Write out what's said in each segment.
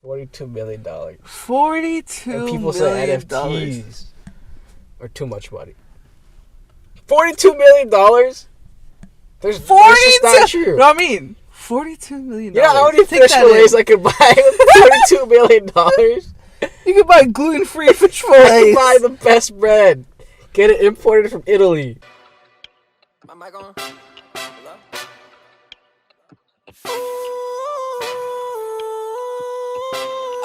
$42 million. $42 And people million. say NFTs are too much money. $42 million? That's just not true. No, I mean, $42 million. You know how many fish fillets I could buy with $42 million? You could buy gluten-free fish I fillets. could buy the best bread. Get it imported from Italy. My mic on? Hello?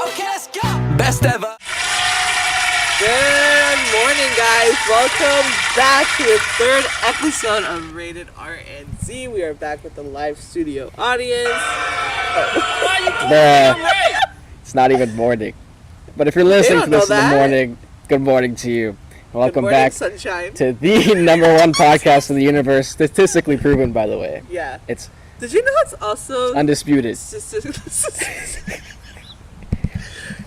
Okay, let's go. Best ever. Good morning, guys. Welcome back to the third episode of Rated R and Z. We are back with the live studio audience. It's not even morning. But if you're listening to this in the morning, good morning to you. Welcome morning, back sunshine. to the number one podcast in the universe, statistically proven, by the way. Yeah. It's Did you know it's also undisputed.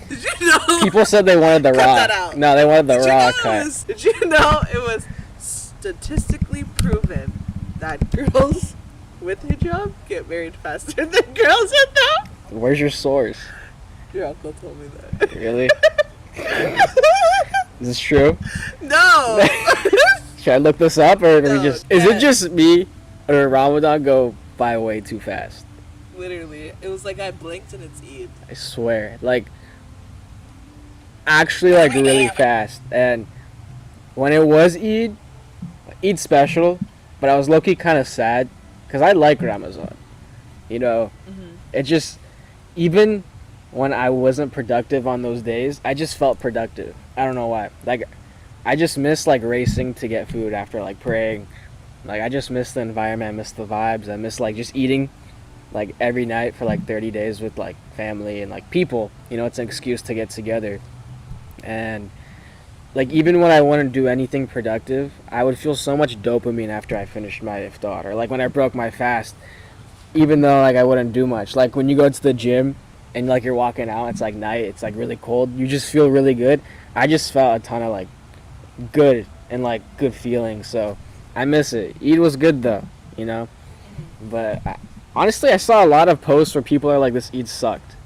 Did you know? People said they wanted the Cut raw. that out. No, they wanted the Did you raw know cut. did you know it was statistically proven that girls with hijab get married faster than girls without? Where's your source? Your uncle told me that. Really? Is this true? No. Should I look this up, or No, is it just me, or Ramadan go by way too fast? Literally, it was like I blinked and it's Eid. I swear, actually, really fast. And when it was Eid special, but I was low-key kind of sad, because I like Ramadan. You know, it just, even when I wasn't productive on those days, I just felt productive. I don't know why. I just miss, racing to get food after, praying. I just miss the environment, I miss the vibes, I miss, just eating, every night for, 30 days with, family and, people. You know, it's an excuse to get together. And, even when I wouldn't do anything productive, I would feel so much dopamine after I finished my iftar. Or, when I broke my fast, even though, I wouldn't do much. When you go to the gym and, you're walking out, it's, night, it's, really cold. You just feel really good. I just felt a ton of, good and, good feelings. So, I miss it. Eid was good, though, you know? But, honestly, I saw a lot of posts where people are this Eid sucked.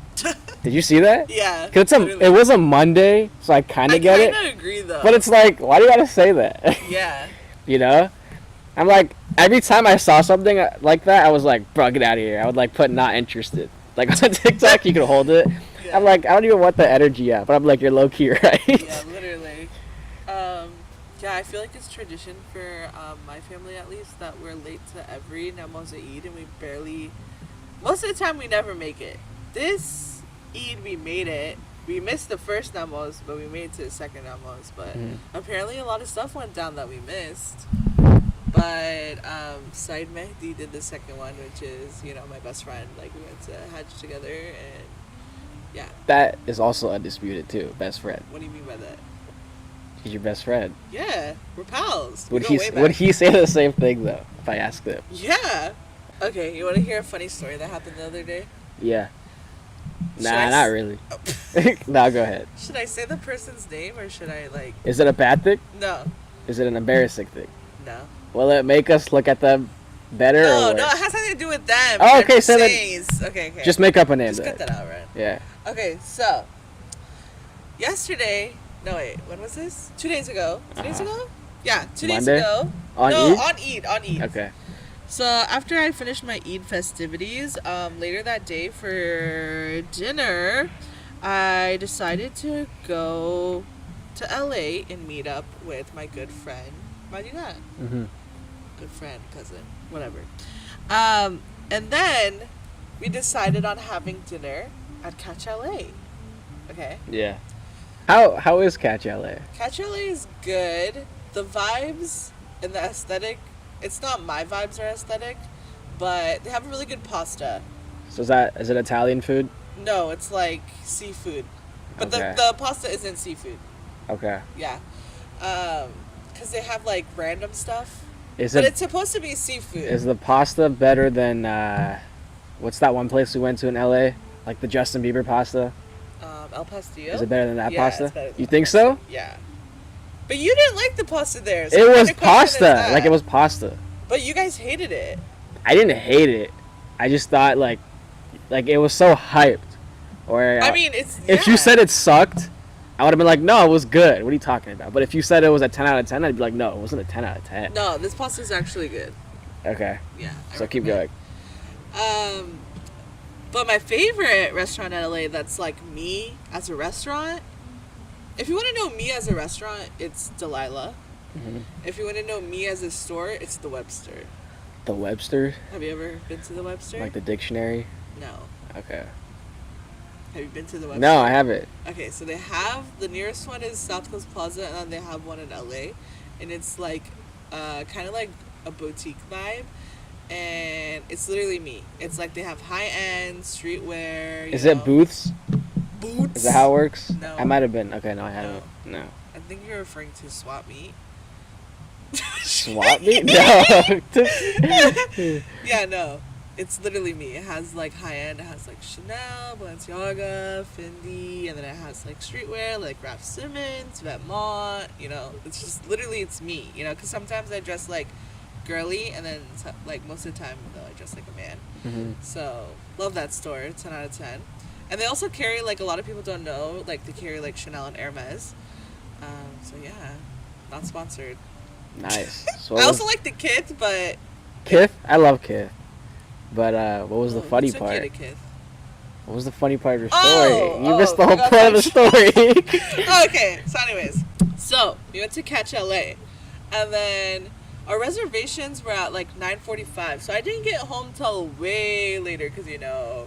Did you see that? Yeah. Cause it was a Monday, so I kind of get it. I kind of agree, though. But it's why do you gotta say that? Yeah. You know? I'm every time I saw something like that, I was bro, get out of here. I would put not interested. On TikTok, you could hold it. Yeah. I'm I don't even want the energy out, but I'm you're low key, right? Yeah, literally. Yeah, I feel like it's tradition for my family, at least, that we're late to every Namaz Eid, and we barely, most of the time, we never make it. This Eid, we made it. We missed the first Namaz, but we made it to the second Namaz. But apparently a lot of stuff went down that we missed. But Said Mehdi did the second one, which is, my best friend. We went to Hajj together, and yeah. That is also undisputed, too. Best friend. What do you mean by that? He's your best friend. Yeah, we're pals. Would he say the same thing, though, if I asked him? Yeah. Okay, you want to hear a funny story that happened the other day? Yeah. Nah, not really. No, go ahead. Should I say the person's name, or should I, Is it a bad thing? No. Is it an embarrassing thing? No. Will it make us look at them better No, or no, worse? it has nothing to do with them. Oh, I'm okay, just so then saying okay. just make up a name Just then. cut that out, right? Yeah. Okay, so yesterday. No, wait. When was this? 2 days ago. 2 days ago? Yeah, 2 days Monday? ago. On no, Eid? on Eid. Okay. So after I finished my Eid festivities, later that day for dinner, I decided to go to LA and meet up with my good friend Madina. Good friend, cousin, whatever. And then we decided on having dinner at Catch LA. Okay. Yeah. How is Catch LA? Catch LA is good. The vibes and the aesthetic, it's not my vibes or aesthetic, but they have a really good pasta. So is it Italian food? No, it's seafood. But Okay. the pasta isn't seafood. Okay. Yeah. Because they have random stuff. But it's supposed to be seafood. Is the pasta better than what's that one place we went to in LA? The Justin Bieber pasta? El Pastillo? Is it better than that Yeah, pasta? it's better than You that think pasta. so? Yeah. But you didn't like the pasta there. So It what was kind of question is pasta. that? It was pasta. But you guys hated it. I didn't hate it. I just thought it was so hyped. Or I mean, it's if you said it sucked, I would have been like, no, it was good. What are you talking about? But if you said it was a 10 out of 10, I'd be like, no, it wasn't a 10 out of 10. No, this pasta is actually good. Okay. Yeah. So keep going. But my favorite restaurant in LA that's like me as a restaurant, if you want to know me as a restaurant, it's Delilah. Mm-hmm. If you want to know me as a store, it's the Webster. The Webster? Have you ever been to the Webster? Like the dictionary? No. Okay. Have you been to the Webster? No, I haven't. Okay, so they have, the nearest one is South Coast Plaza, and then they have one in LA. And it's like, kind of like a boutique vibe. And it's literally me. It's like they have high-end streetwear. Is it booths? Boots? Is that how it works? No. I might have been. Okay, no, I haven't. No. I think you're referring to Swap Meet. Swap meet? No. Yeah, no. It's literally me. It has like high-end. It has like Chanel, Balenciaga, Fendi, and then it has like streetwear like Raf Simons, Vetements. You know, it's just literally it's me. You know, because sometimes I dress like girly, and then like most of the time though I dress like a man. Mm-hmm. So love that store. 10 out of 10. And they also carry, like, a lot of people don't know, like they carry like Chanel and Hermes. So yeah, not sponsored. Nice. So I also like the Kith, but Kith? I love Kith. But what was the Oh, funny it's okay part? to Kith. What was the funny part of your Oh, story? You missed the whole I got part of the story. Okay, so anyways, so we went to Catch LA, and then our reservations were at like 9:45, so I didn't get home till way later because you know,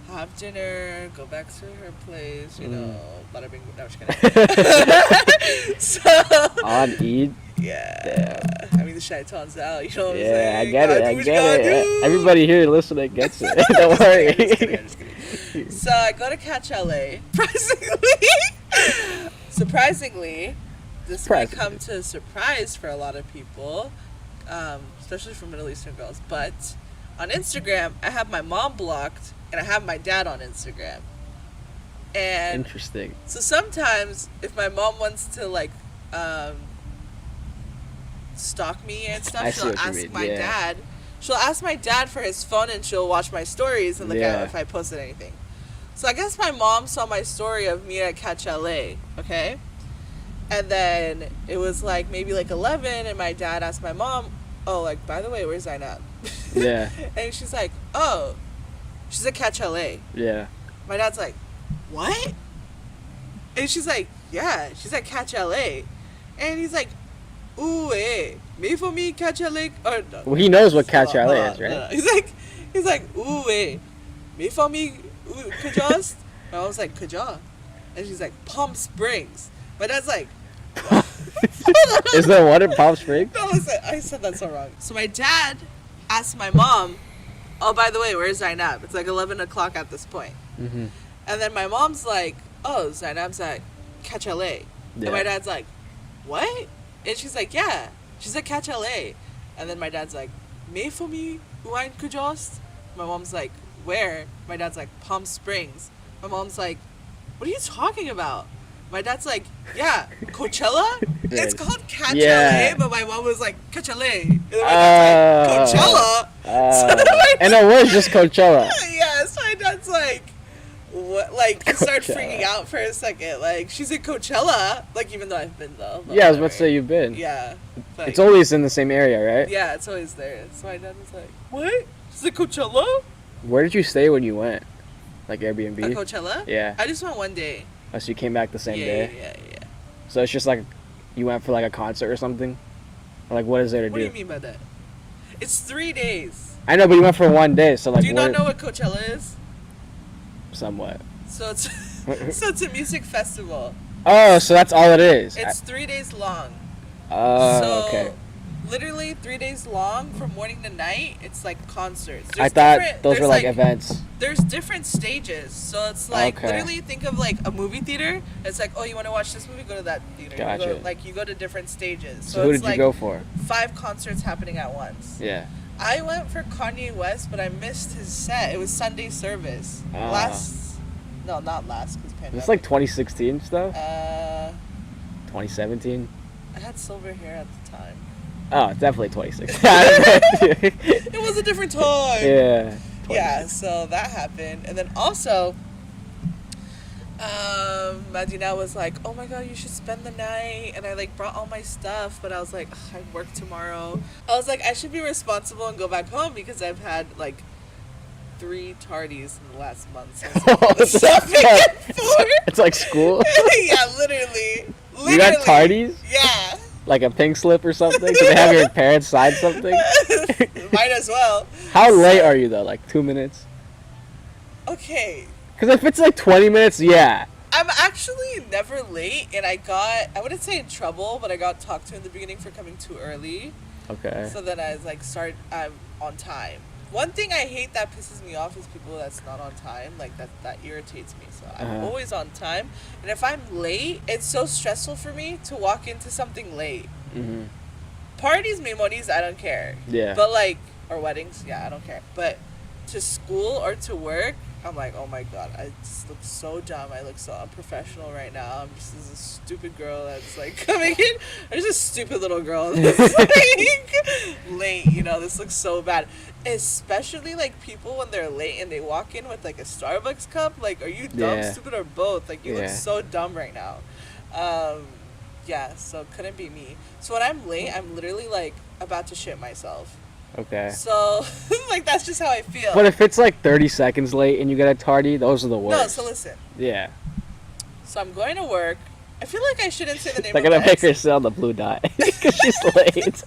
have dinner, go back to her place, you know, bada bing. No, I'm just kidding. So On Eid? yeah, I mean the shaitan's out, you know what I'm Yeah, saying? I get it. Gotta I do what you get gotta it. do. Everybody here listening gets it. Don't worry. I'm just kidding. So I go to Catch LA. Surprisingly, this might come to a surprise for a lot of people, especially for Middle Eastern girls. But on Instagram, I have my mom blocked and I have my dad on Instagram. And Interesting. so sometimes if my mom wants to like stalk me and stuff, I see she'll what you ask mean, my yeah. dad. She'll ask my dad for his phone and she'll watch my stories and look Yeah. at if I posted anything. So I guess my mom saw my story of me at Catch LA, okay? And then it was like maybe like 11 and my dad asked my mom, oh, like, by the way, where's Zynab? Yeah. And she's like, oh, she's at Catch LA. Yeah. My dad's like, what? And she's like, yeah, she's at Catch LA. And he's like, ooh, eh, me for me Catch LA. Or, no, Well, he knows what Catch hold on, LA hold is, on, right? hold on. He's like, ooh, eh, me for me, Kajas? And I was like, Kaja? And she's like, Palm Springs. My dad's like, Is there one in Palm Springs? no, listen, I said that so wrong. So my dad asked my mom, oh, by the way, where's Zynab? It's like 11 o'clock at this point. Mm-hmm. And then my mom's like, oh, Zynab's at Catch LA. Yeah. And my dad's like, what? And she's like, yeah, she's at Catch LA. And then my dad's like, me for me, wine kujost? My mom's like, where? My dad's like, Palm Springs. My mom's like, what are you talking about? My dad's like, yeah, Coachella? It's called Catch Yeah. LA, but my mom was like, Catch LA. And then my dad's like, Coachella? So then my And it was just Coachella. yeah, so my dad's like, what? Like, he started Coachella. freaking out for a second. Like, she's at Coachella. Like, even though I've been though. but Yeah, I was about to whatever. say you've been. Yeah. Like, It's always in the same area, right? yeah, it's always there. So my dad was like, what? She's at Coachella? Where did you stay when you went? Like Airbnb? At Coachella? Yeah. I just went one day. Oh, so you came back the same yeah, day? yeah. So it's just like you went for like a concert or something? Or like what is there to What do? do you mean by that? It's 3 days. I know, but you went for one day, so like Do you not know what Coachella is? Somewhat. So it's so it's a music festival. Oh, so that's all it is. It's 3 days long. Oh, So, okay. literally 3 days long from morning to night. It's like concerts. I thought those were like events. There's different stages. So it's like Okay. literally think of like a movie theater. It's like, oh, you want to watch this movie? Go to that theater. Gotcha. You go to different stages. So who it's did you like go for? 5 concerts happening at once. Yeah. I went for Kanye West, but I missed his set. It was Sunday service. Not last, because pandemic. It's like 2016 stuff? Uh, 2017? I had silver hair at the time. Oh, definitely 2016. It was a different time. Yeah. Yeah, so that happened. And then also, Madina was like, oh my god, you should spend the night. And I like brought all my stuff, but I was like, I work tomorrow. I was like, I should be responsible and go back home because I've had like 3 tardies in the last month. So It's like school. Yeah, literally. You got tardies? Yeah. Like a pink slip or something? Do they have your parents sign something? Might as well. How late are you though? Like 2 minutes? Okay. Because if it's like 20 minutes, yeah. I'm actually never late, and I wouldn't say in trouble, but I got talked to in the beginning for coming too early. Okay. So then I was like, I'm on time. One thing I hate that pisses me off is people that's not on time. Like, that irritates me. So I'm always on time. And if I'm late, it's so stressful for me to walk into something late. Mm-hmm. Parties, memories, I don't care. Yeah. But like, or weddings, yeah, I don't care. But to school or to work, I'm like, oh my god, I just look so dumb. I look so unprofessional right now. I'm just this stupid girl that's like coming in. I'm just a stupid little girl that's like late, you know, this looks so bad. Especially like people when they're late and they walk in with like a Starbucks cup. Like, are you dumb, stupid, or both? Like, you look so dumb right now. Yeah, so couldn't be me. So when I'm late, I'm literally like about to shit myself. Okay. So, like, that's just how I feel. But if it's like 30 seconds late and you get a tardy, those are the worst. No, so listen. Yeah. So I'm going to work. I feel like I shouldn't say the name They're of gonna the make her exit. sell the blue dot because she's late.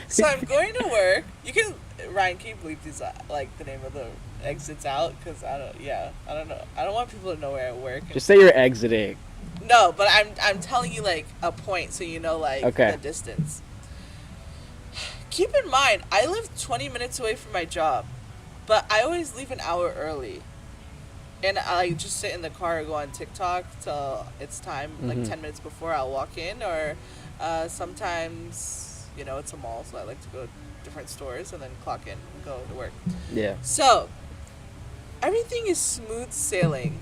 So I'm going to work. Ryan, can you bleep these, like, the name of the exits out? Because I don't know. I don't want people to know where I work. Just say you're exiting. No, but I'm telling you, like, a point so you know, like, the distance. Keep in mind, I live 20 minutes away from my job, but I always leave an hour early. And I just sit in the car or go on TikTok till it's time, like 10 minutes before I'll walk in. Or sometimes, you know, it's a mall, so I like to go to different stores and then clock in and go to work. Yeah. So, everything is smooth sailing,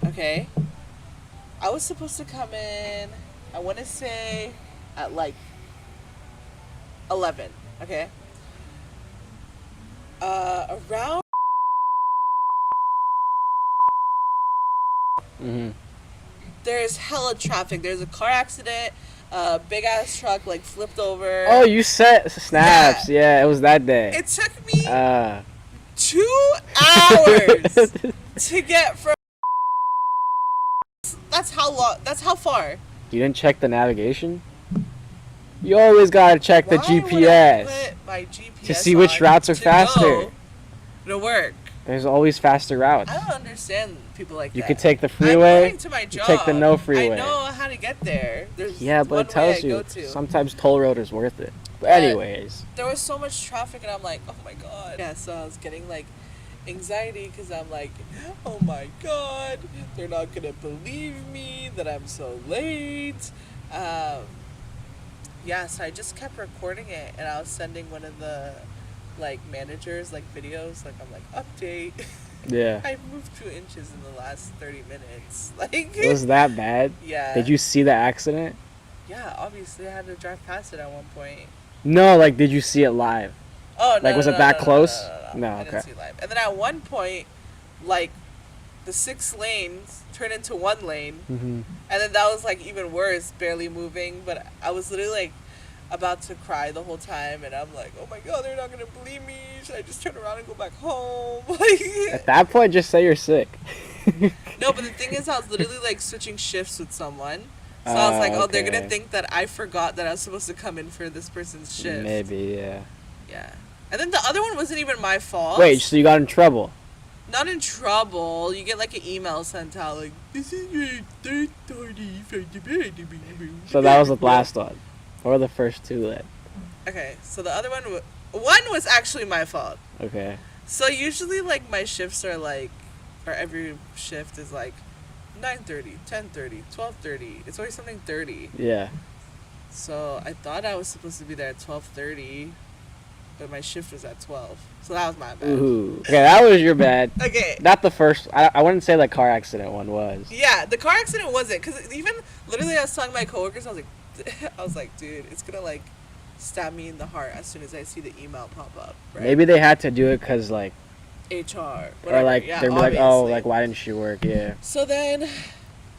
okay? I was supposed to come in, I want to say, at like 11. Okay. Around. There's hella traffic. There's a car accident. A big ass truck like flipped over. Oh, you set snaps. Yeah, it was that day. It took me 2 hours to get from. That's how long. That's how far. You didn't check the navigation? You always gotta check the GPS. Would I put my GPS to see which routes are faster. Go to work. There's always faster routes. I don't understand people like that. You could take the freeway. I'm going to my job. You take the no freeway. I know how to get there. There's but it tells you sometimes toll road is worth it. But anyways, there was so much traffic, and I'm like, oh my god. Yeah, so I was getting like anxiety because I'm like, oh my god, they're not gonna believe me that I'm so late. Yeah, so I just kept recording it, and I was sending one of the like managers like videos, like I'm like, update. yeah. I moved 2 inches in the last 30 minutes. Like, it was that bad? Yeah. Did you see the accident? Yeah, obviously I had to drive past it at one point. No, like did you see it live? Oh no. Like was no, it that no, close? No, No, I okay. didn't see it live. And then at one point, like the 6 lanes turned into 1 lane, and then that was like even worse, barely moving. But I was literally like about to cry the whole time, and I'm like, oh my god, they're not gonna believe me. Should I just turn around and go back home? Like, at that point, just say you're sick. no, but the thing is, I was literally like switching shifts with someone. So I was like, oh, they're gonna think that I forgot that I was supposed to come in for this person's shift. Maybe, yeah. Yeah. And then the other one wasn't even my fault. Wait, so you got in trouble? Not in trouble. You get like an email sent out like, this is your third party. So that was the last one. Or the first 2 then? Okay, so the other one was actually my fault. Okay. So usually like my shifts are like, or every shift is like 9:30, 10:30, 12:30. It's always something 30. Yeah. So I thought I was supposed to be there at 12:30, but my shift was at 12. So that was my bad. Ooh. Okay, that was your bad. Okay. Not the first. I wouldn't say the car accident one was. Yeah, the car accident wasn't, because even literally I was telling my coworkers, I was like, dude, it's gonna like stab me in the heart as soon as I see the email pop up. Right? Maybe they had to do it because like HR, whatever. Or like yeah, they're like, oh, obviously. like why didn't she work? Yeah. So then,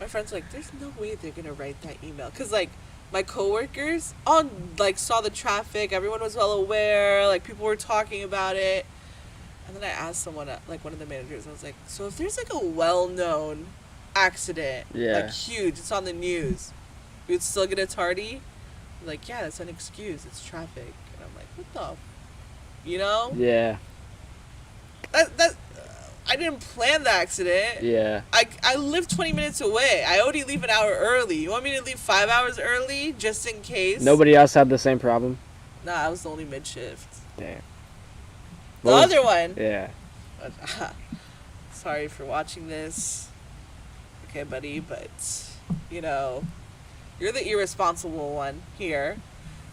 my friend's like, "There's no way they're gonna write that email," because like my coworkers all like saw the traffic. Everyone was well aware. Like people were talking about it. And then I asked someone, like one of the managers, I was like, "So if there's like a well-known accident, Yeah. like huge, it's on the news, we would still get a tardy?" Like, yeah, that's an excuse. It's traffic. And I'm like, what the, you know? Yeah. That I didn't plan the accident. Yeah. I live 20 minutes away. I already leave an hour early. You want me to leave 5 hours early just in case? Nobody else had the same problem? Nah, I was the only mid-shift. Damn. The What was- other one. Yeah. Sorry for watching this. Okay, buddy, but, you know, you're the irresponsible one here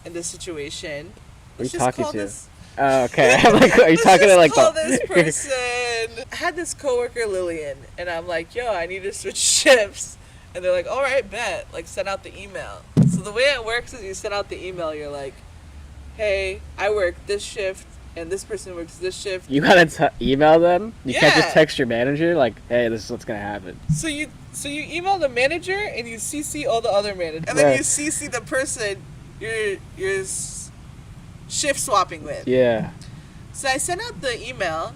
in this situation. Who are you Let's just talking call to? this- Oh, okay. I'm like, are you Let's talking to just like call the- this person? I had this coworker Lillian, and I'm like, yo, I need to switch shifts, and they're like, all right, bet, like send out the email. So the way it works is you send out the email. You're like, hey, I work this shift, and this person works this shift. You gotta email them? You can't just Yeah. text your manager like, hey, this is what's gonna happen. So you email the manager and you CC all the other managers, and then Right. you CC the person you're shift swapping with. Yeah. So I sent out the email,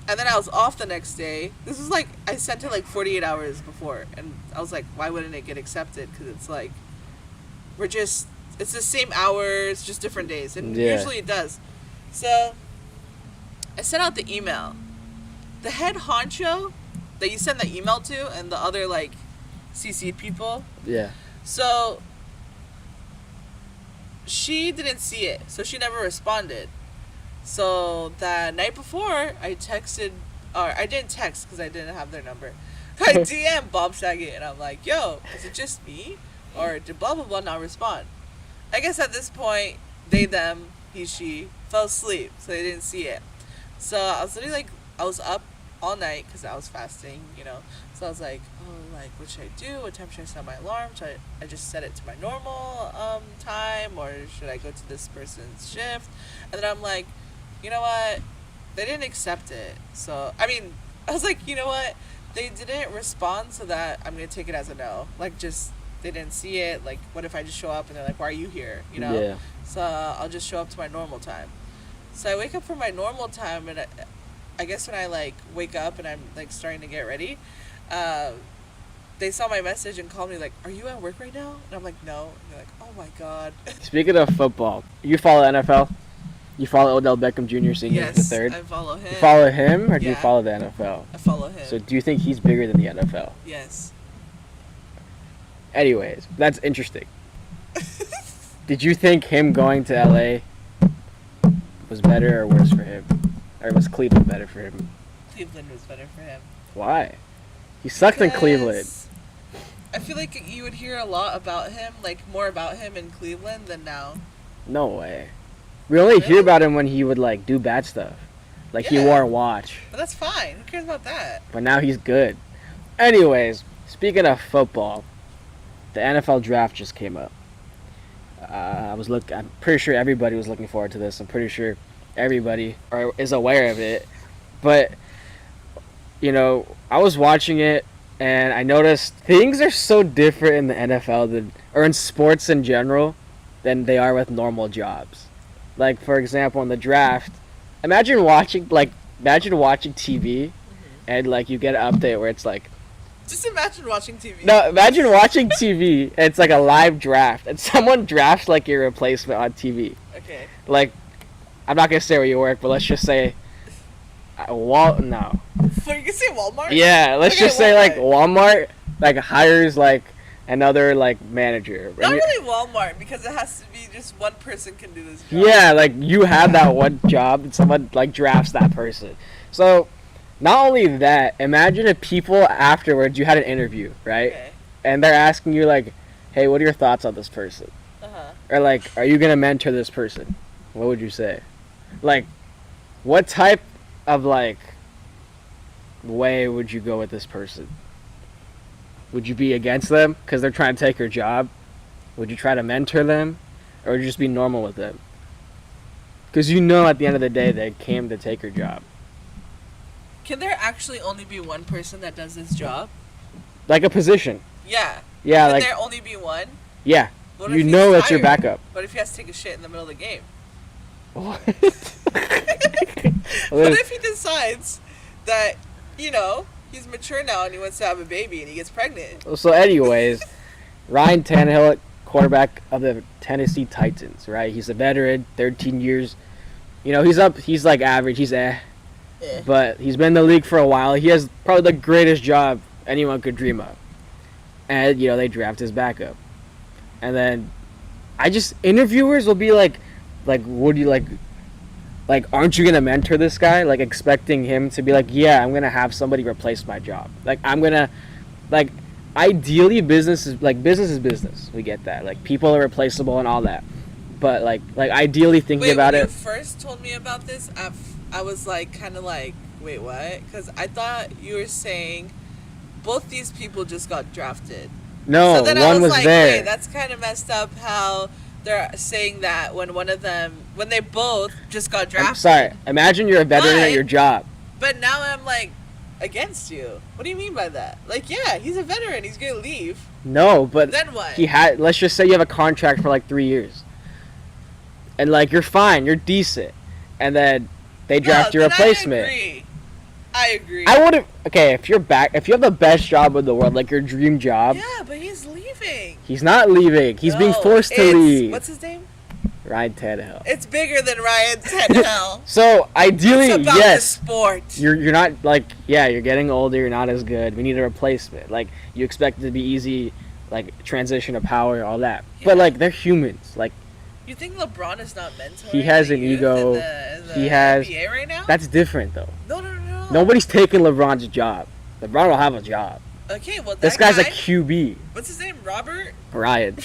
and then I was off the next day. This was like, I sent it like 48 hours before, and I was like, why wouldn't it get accepted? Because it's like, it's the same hours, just different days, and Yeah. usually it does. So I sent out the email. The head honcho that you send the email to, and the other like CC'd people, Yeah. so she didn't see it, so she never responded. So the night before, I texted, or I didn't text because I didn't have their number. I DM Bob Saget, and I'm like, yo, is it just me? Or did blah, blah, blah not respond? I guess at this point, they, them, he, she, fell asleep, so they didn't see it. So I was literally like, I was up all night because I was fasting, you know. So I was like, oh, like, what should I do? What time should I set my alarm? Should I just set it to my normal time, or should I go to this person's shift? And then I'm like, you know what? They didn't accept it. So, I mean, I was like, you know what? They didn't respond, so that I'm going to take it as a no. Like, just, they didn't see it. Like, what if I just show up and they're like, why are you here? You know? Yeah. So I'll just show up to my normal time. So I wake up for my normal time, and I guess when I like wake up and I'm like starting to get ready, they saw my message and called me like, "Are you at work right now?" And I'm like, "No." And they're like, "Oh my god." Speaking of football, you follow NFL? You follow Odell Beckham Jr. Senior Yes, the third? I follow him. You follow him or do you Yeah. follow the NFL? I follow him. So do you think he's bigger than the NFL? Yes. Anyways, that's interesting. Did you think him going to LA was better or worse for him? Or was Cleveland better for him? Cleveland was better for him. Why? He sucked in Cleveland. Because I feel like you would hear a lot about him, like more about him in Cleveland than now. No way. We only hear Really? about him when he would like do bad stuff. Like he Yeah. wore a watch. But that's fine. Who cares about that? But now he's good. Anyways, speaking of football, the NFL draft just came up. I'm pretty sure everybody was looking forward to this. I'm pretty sure everybody is aware of it. But, you know, I was watching it and I noticed things are so different in the NFL or in sports in general than they are with normal jobs. Like, for example, in the draft, imagine watching TV and, like, you get an update where it's like, Just imagine watching TV. no, imagine watching TV and it's like a live draft and someone drafts like your replacement on TV. Okay. Like, I'm not gonna say where you work, but let's just say, no. So you can say Walmart? Yeah, let's Okay, just say like Walmart. Walmart like hires like another like manager. Not really Walmart, because it has to be just one person can do this job. Yeah, like you have that one job and someone like drafts that person. So, not only that, imagine if people afterwards, you had an interview, right? Okay. And they're asking you like, hey, what are your thoughts on this person? Uh-huh. Or like, are you gonna mentor this person? What would you say? Like, what type of like way would you go with this person? Would you be against them because they're trying to take your job? Would you try to mentor them, or would you just be normal with them? Because you know at the end of the day they came to take your job. Can there actually only be one person that does this job? Like a position. Yeah. Yeah, Can like there only be one? yeah. What You if he's know it's your tired? backup. What if he has to take a shit in the middle of the game? What? What if he decides that, you know, he's mature now and he wants to have a baby and he gets pregnant? So, anyways, Ryan Tannehill, quarterback of the Tennessee Titans, right? He's a veteran, 13 years. You know, he's like average. He's but he's been in the league for a while. He has probably the greatest job anyone could dream of. And, you know, they draft his backup. And then interviewers will be like, would you like, aren't you going to mentor this guy? Like, expecting him to be like, yeah, I'm going to have somebody replace my job. Like, I'm going to, like, ideally business is business. We get that. Like, people are replaceable and all that. But, like ideally thinking about it. When you first told me about this, I was like, kind of like, wait, what? Because I thought you were saying both these people just got drafted. No, so then one I was like, there. Wait, that's kind of messed up how they're saying that when they both just got drafted. I'm sorry. Imagine you're a veteran at your job. But now I'm like, against you. What do you mean by that? Like, yeah, he's a veteran. He's going to leave. No, but then what? Let's just say you have a contract for like 3 years. And like, you're fine. You're decent. And then they draft your replacement. I agree. I wouldn't. Okay, if you have the best job in the world, like your dream job. Yeah, but he's leaving. He's not leaving. He's being forced to leave. What's his name? Ryan Tannehill. It's bigger than Ryan Tannehill. So ideally, it's about yes. The sport. You're not like, yeah, you're getting older. You're not as good. We need a replacement. Like, you expect it to be easy, like transition of power, all that. Yeah. But like, they're humans. Like. You think LeBron is not mentoring? He has an ego. In the he has. NBA right now? That's different though. No. Nobody's taking LeBron's job. LeBron will have a job. Okay, well, this guy's a QB. What's his name? Robert? Ryan.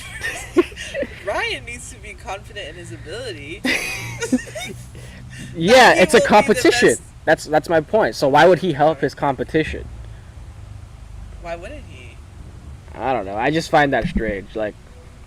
Ryan needs to be confident in his ability. Yeah, it's a competition. That's my point. So why would he help his competition? Why wouldn't he? I don't know. I just find that strange. Like,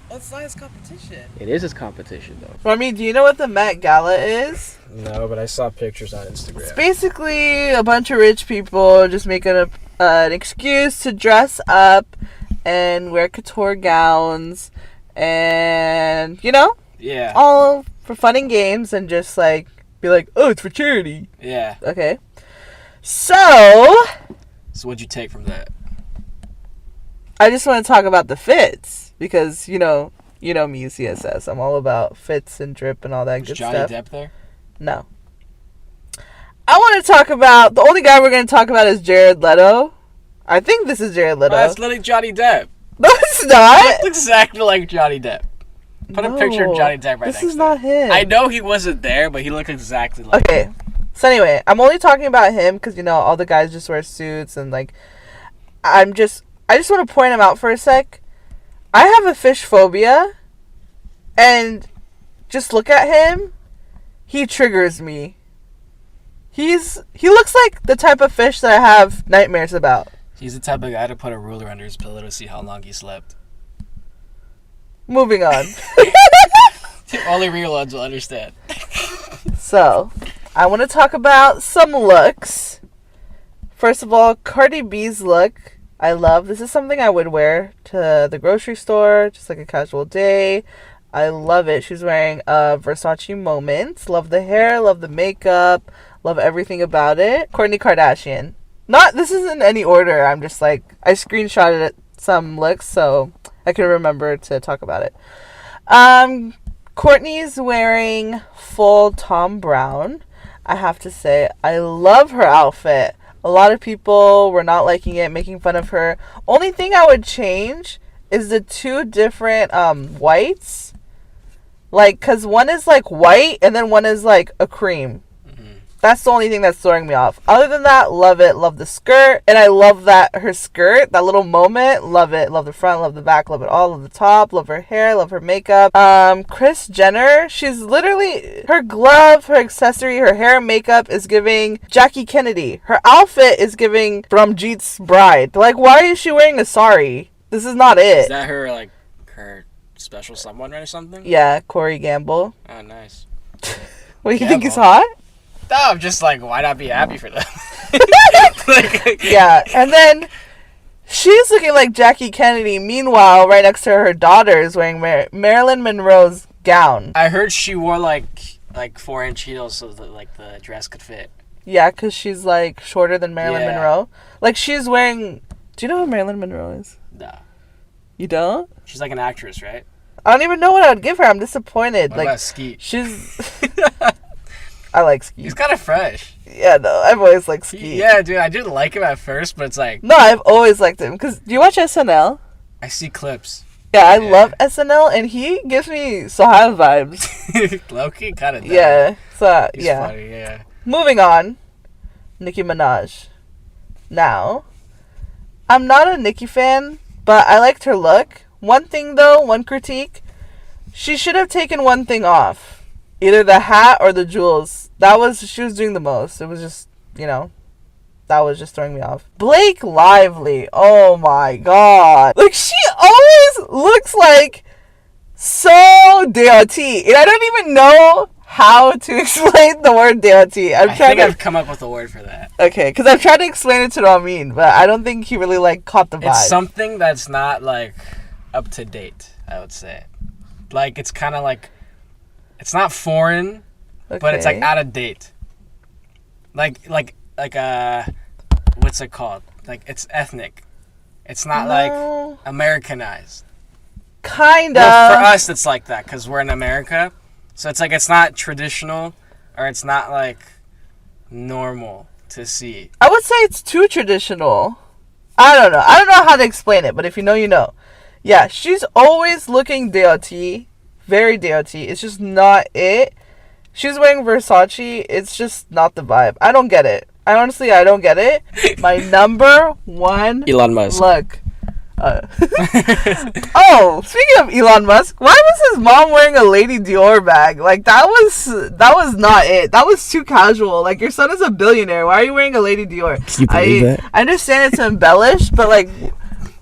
well, it's not his competition. It is his competition, though. Well, I mean, do you know what the Met Gala is? No, but I saw pictures on Instagram. It's basically a bunch of rich people just making an excuse to dress up and wear couture gowns and, you know? Yeah. All for fun and games and just, like, be like, oh, it's for charity. Yeah. Okay. So what'd you take from that? I just want to talk about the fits because, you know me, CSS. I'm all about fits and drip and all that good Johnny stuff. Johnny Depp there? No. I want to talk about... The only guy we're going to talk about is Jared Leto. I think this is Jared Leto. Oh, that's literally Johnny Depp. No, it's not. He looks exactly like Johnny Depp. Put a picture of Johnny Depp right next to him. This is not him. I know he wasn't there, but he looked exactly like him. Okay. So anyway, I'm only talking about him because, all the guys just wear suits and, like... I just want to point him out for a sec. I have a fish phobia. And just look at him. He triggers me. He looks like the type of fish that I have nightmares about. He's the type of guy to put a ruler under his pillow to see how long he slept. Moving on. Only real ones will understand. So, I want to talk about some looks. First of all, Cardi B's look, I love. This is something I would wear to the grocery store, just like a casual day. I love it. She's wearing a Versace Moments. Love the hair, love the makeup, love everything about it. Kourtney Kardashian. This isn't in any order. I'm just like, I screenshotted some looks so I can remember to talk about it. Kourtney's wearing full Tom Brown. I have to say, I love her outfit. A lot of people were not liking it, making fun of her. Only thing I would change is the two different whites. Like, because one is like white and then one is like a cream. That's the only thing that's throwing me off. Other than that, love it. Love the skirt. And I love that her skirt, that little moment. Love it. Love the front, love the back, love it all. Love the top, love her hair, love her makeup. Kris Jenner, she's literally, her glove, her accessory, her hair and makeup is giving Jackie Kennedy. Her outfit is giving Brahmjeet's bride. Like, why is she wearing a sari? This is not it. Is that her, like, her special someone or something? Yeah, Corey Gamble. Oh, nice. What, do you think he's hot? No, I'm just like, why not be happy for them? Yeah, and then she's looking like Jackie Kennedy. Meanwhile, right next to her, her daughter is wearing Marilyn Monroe's gown. I heard she wore like 4-inch heels so that like the dress could fit. Yeah, because she's like shorter than Marilyn Yeah. Monroe. Like she's wearing. Do you know who Marilyn Monroe is? No. You don't? She's like an actress, right? I don't even know what I would give her. I'm disappointed. What like about Skeet? she's. I like Skeet. He's kind of fresh. Yeah, no, I've always liked Skeet. Yeah, dude, I didn't like him at first, but it's like... No, I've always liked him. Because do you watch SNL? I see clips. Yeah, I love SNL, and he gives me Sahal vibes. Low-key kind of does. Yeah, so, He's yeah. funny, yeah. Moving on. Nicki Minaj. Now, I'm not a Nicki fan, but I liked her look. One thing, though, one critique. She should have taken one thing off. Either the hat or the jewels. She was doing the most. It was just, that was just throwing me off. Blake Lively. Oh my god. Like, she always looks like so DOT. And I don't even know how to explain the word DOT. I think I've come up with a word for that. Okay, because I've tried to explain it to Ramin, but I don't think he really, caught the vibe. It's something that's not, up to date, I would say. Like, it's kind of like... It's not foreign, but it's, out of date. Like, what's it called? Like, it's ethnic. It's not, Americanized. Kinda. Well, for us, it's like that, because we're in America. So it's it's not traditional, or it's not, normal to see. I would say it's too traditional. I don't know. I don't know how to explain it, but if you know, you know. Yeah, she's always looking DOT. Very DOT. It's just not it. She's wearing Versace. It's just not the vibe. I don't get it. I don't get it. My number one Elon Musk. look. Oh, speaking of Elon Musk, why was his mom wearing a Lady Dior bag? That was not it. That was too casual. Your son is a billionaire. Why are you wearing a Lady Dior? Can you believe that? I understand it's embellished, but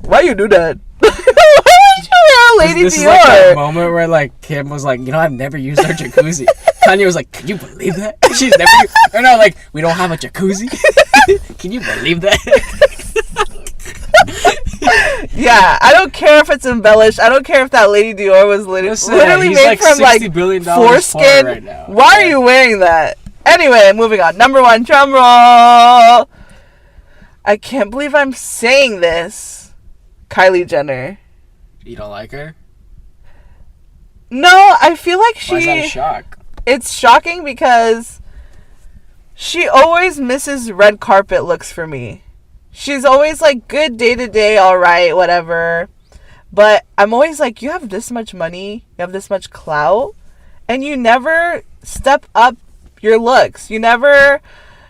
why you do that? Why would you wear a Lady This Dior? is that moment where Kim was I've never used our jacuzzi. Kanye was can you believe that? She's never used... Or no, we don't have a jacuzzi. Can you believe that? Yeah, I don't care if it's embellished. I don't care if that Lady Dior was literally made from $60 billion foreskin. right now. Why are you wearing that? Anyway, moving on. Number one, drum roll. I can't believe I'm saying this. Kylie Jenner. You don't like her? No, I feel like Why is that a shock? It's shocking because she always misses red carpet looks for me. She's always good day to day, all right, whatever. But I'm always you have this much money, you have this much clout, and you never step up your looks. You never,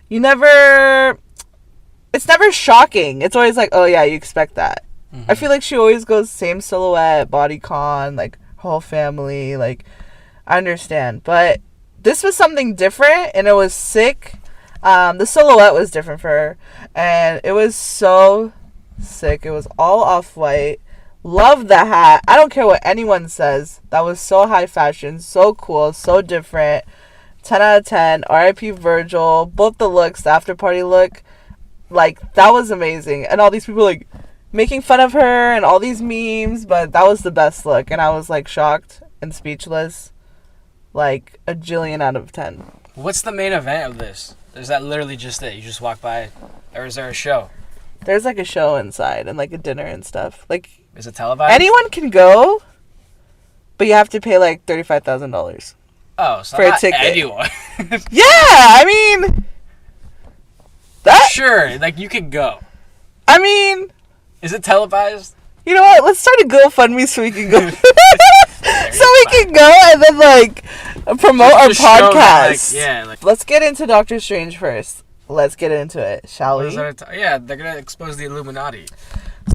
it's never shocking. It's always oh yeah, you expect that. Mm-hmm. I feel like she always goes same silhouette, bodycon, whole family, I understand. But this was something different, and it was sick. The silhouette was different for her, and it was so sick. It was all off-white. Love the hat. I don't care what anyone says. That was so high fashion, so cool, so different. 10 out of 10. R.I.P. Virgil. Both the looks, the after party look, that was amazing. And all these people making fun of her and all these memes, but that was the best look, and I was shocked and speechless. A jillion out of 10. What's the main event of this? Is that literally just it? You just walk by, or is there a show? There's a show inside and a dinner and stuff. Is it televised? Anyone can go, but you have to pay $35,000. Oh, so for a not ticket. anyone. Yeah, I mean that. Sure, you could go. I mean, is it televised? You know what? Let's start a GoFundMe so we can go. So we can go and then promote our podcast. Let's get into Dr.Strange first. Let's get into it, shall we? Yeah, they're gonna expose the Illuminati.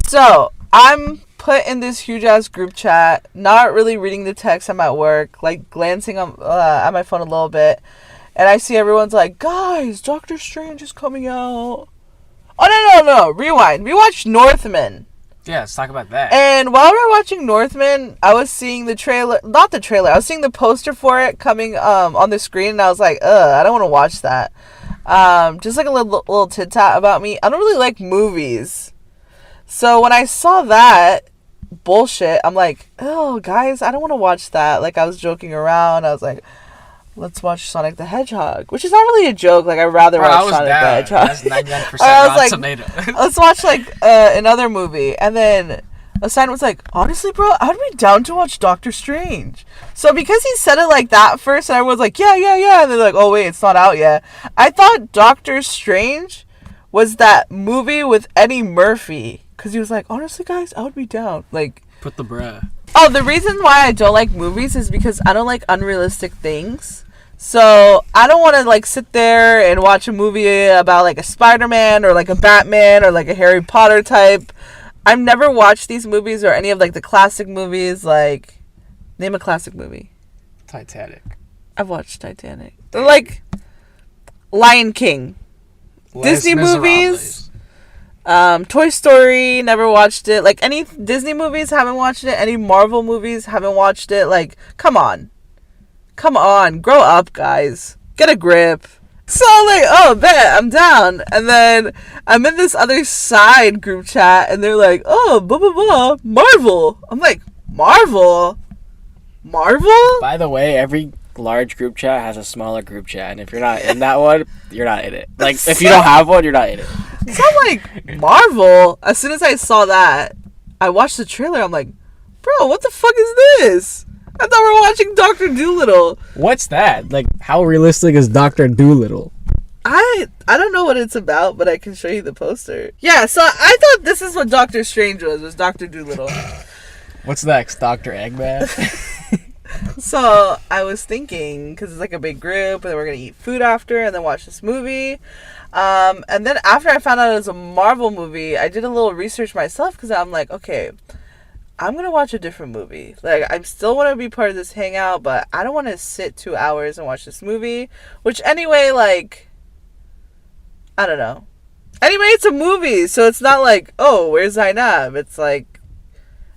So I'm put in this huge ass group chat, not really reading the text. I'm at work, glancing at my phone a little bit, and I see everyone's guys, Dr. Strange is coming out. Oh no! Rewind. We watched Northman. Yeah, let's talk about that. And while we were watching Northman, I was seeing the trailer, not the trailer, I was seeing the poster for it coming on the screen, and I was like, I don't want to watch that. Just like a little tit-tat about me, I don't really like movies. So when I saw that bullshit, I'm like, oh, guys, I don't want to watch that. Like, I was joking around. I was like, let's watch Sonic the Hedgehog, which is not really a joke. Like, I'd rather watch Sonic the Hedgehog. That's 99% I was like, tomato. let's watch, like, another movie. And then Assign was like, honestly, bro, I'd be down to watch Dr.Strange. So because he said it like that first, and everyone's like, yeah. And they're like, oh, wait, it's not out yet. I thought Doctor Strange was that movie with Eddie Murphy. Because he was like, honestly, guys, I would be down. Like, Put the bruh. Oh, the reason why I don't like movies is because I don't like unrealistic things. So I don't want to like sit there and watch a movie about like a Spider-Man or like a Batman or like a Harry Potter type. I've never watched these movies or any of like the classic movies. Like, name a classic movie. Titanic. I've watched Titanic. Like Lion King. Disney movies. Toy Story, never watched it. Like, any Disney movies, haven't watched it. Any Marvel movies, haven't watched it. Like, come on. Grow up, guys. Get a grip. So I'm like, oh, bet, I'm down. And then I'm in this other side group chat, and they're like, oh, blah, blah, blah, Marvel. I'm like, Marvel? By the way, every large group chat has a smaller group chat, and if you're not in that one, you're not in it. Like, if you don't have one, you're not in it. So I'm like, Marvel? As soon as I saw that, I watched the trailer. I'm like, bro, what the fuck is this? I thought we were watching Dr. Dolittle. What's that? Like, how realistic is Dr. Dolittle? I don't know what it's about, but I can show you the poster. Yeah, so I thought this is what Dr. Strange was Dr. Dolittle. What's next? Dr. Eggman? So I was thinking, because it's like a big group, and then we're going to eat food after, and then watch this movie. And then after I found out it was a Marvel movie, I did a little research myself, because I'm like, okay, I'm going to watch a different movie. Like, I still want to be part of this hangout, but I don't want to sit 2 hours and watch this movie. Which, anyway, like, I don't know. Anyway, it's a movie, so it's not like, oh, where's Zynab? It's like,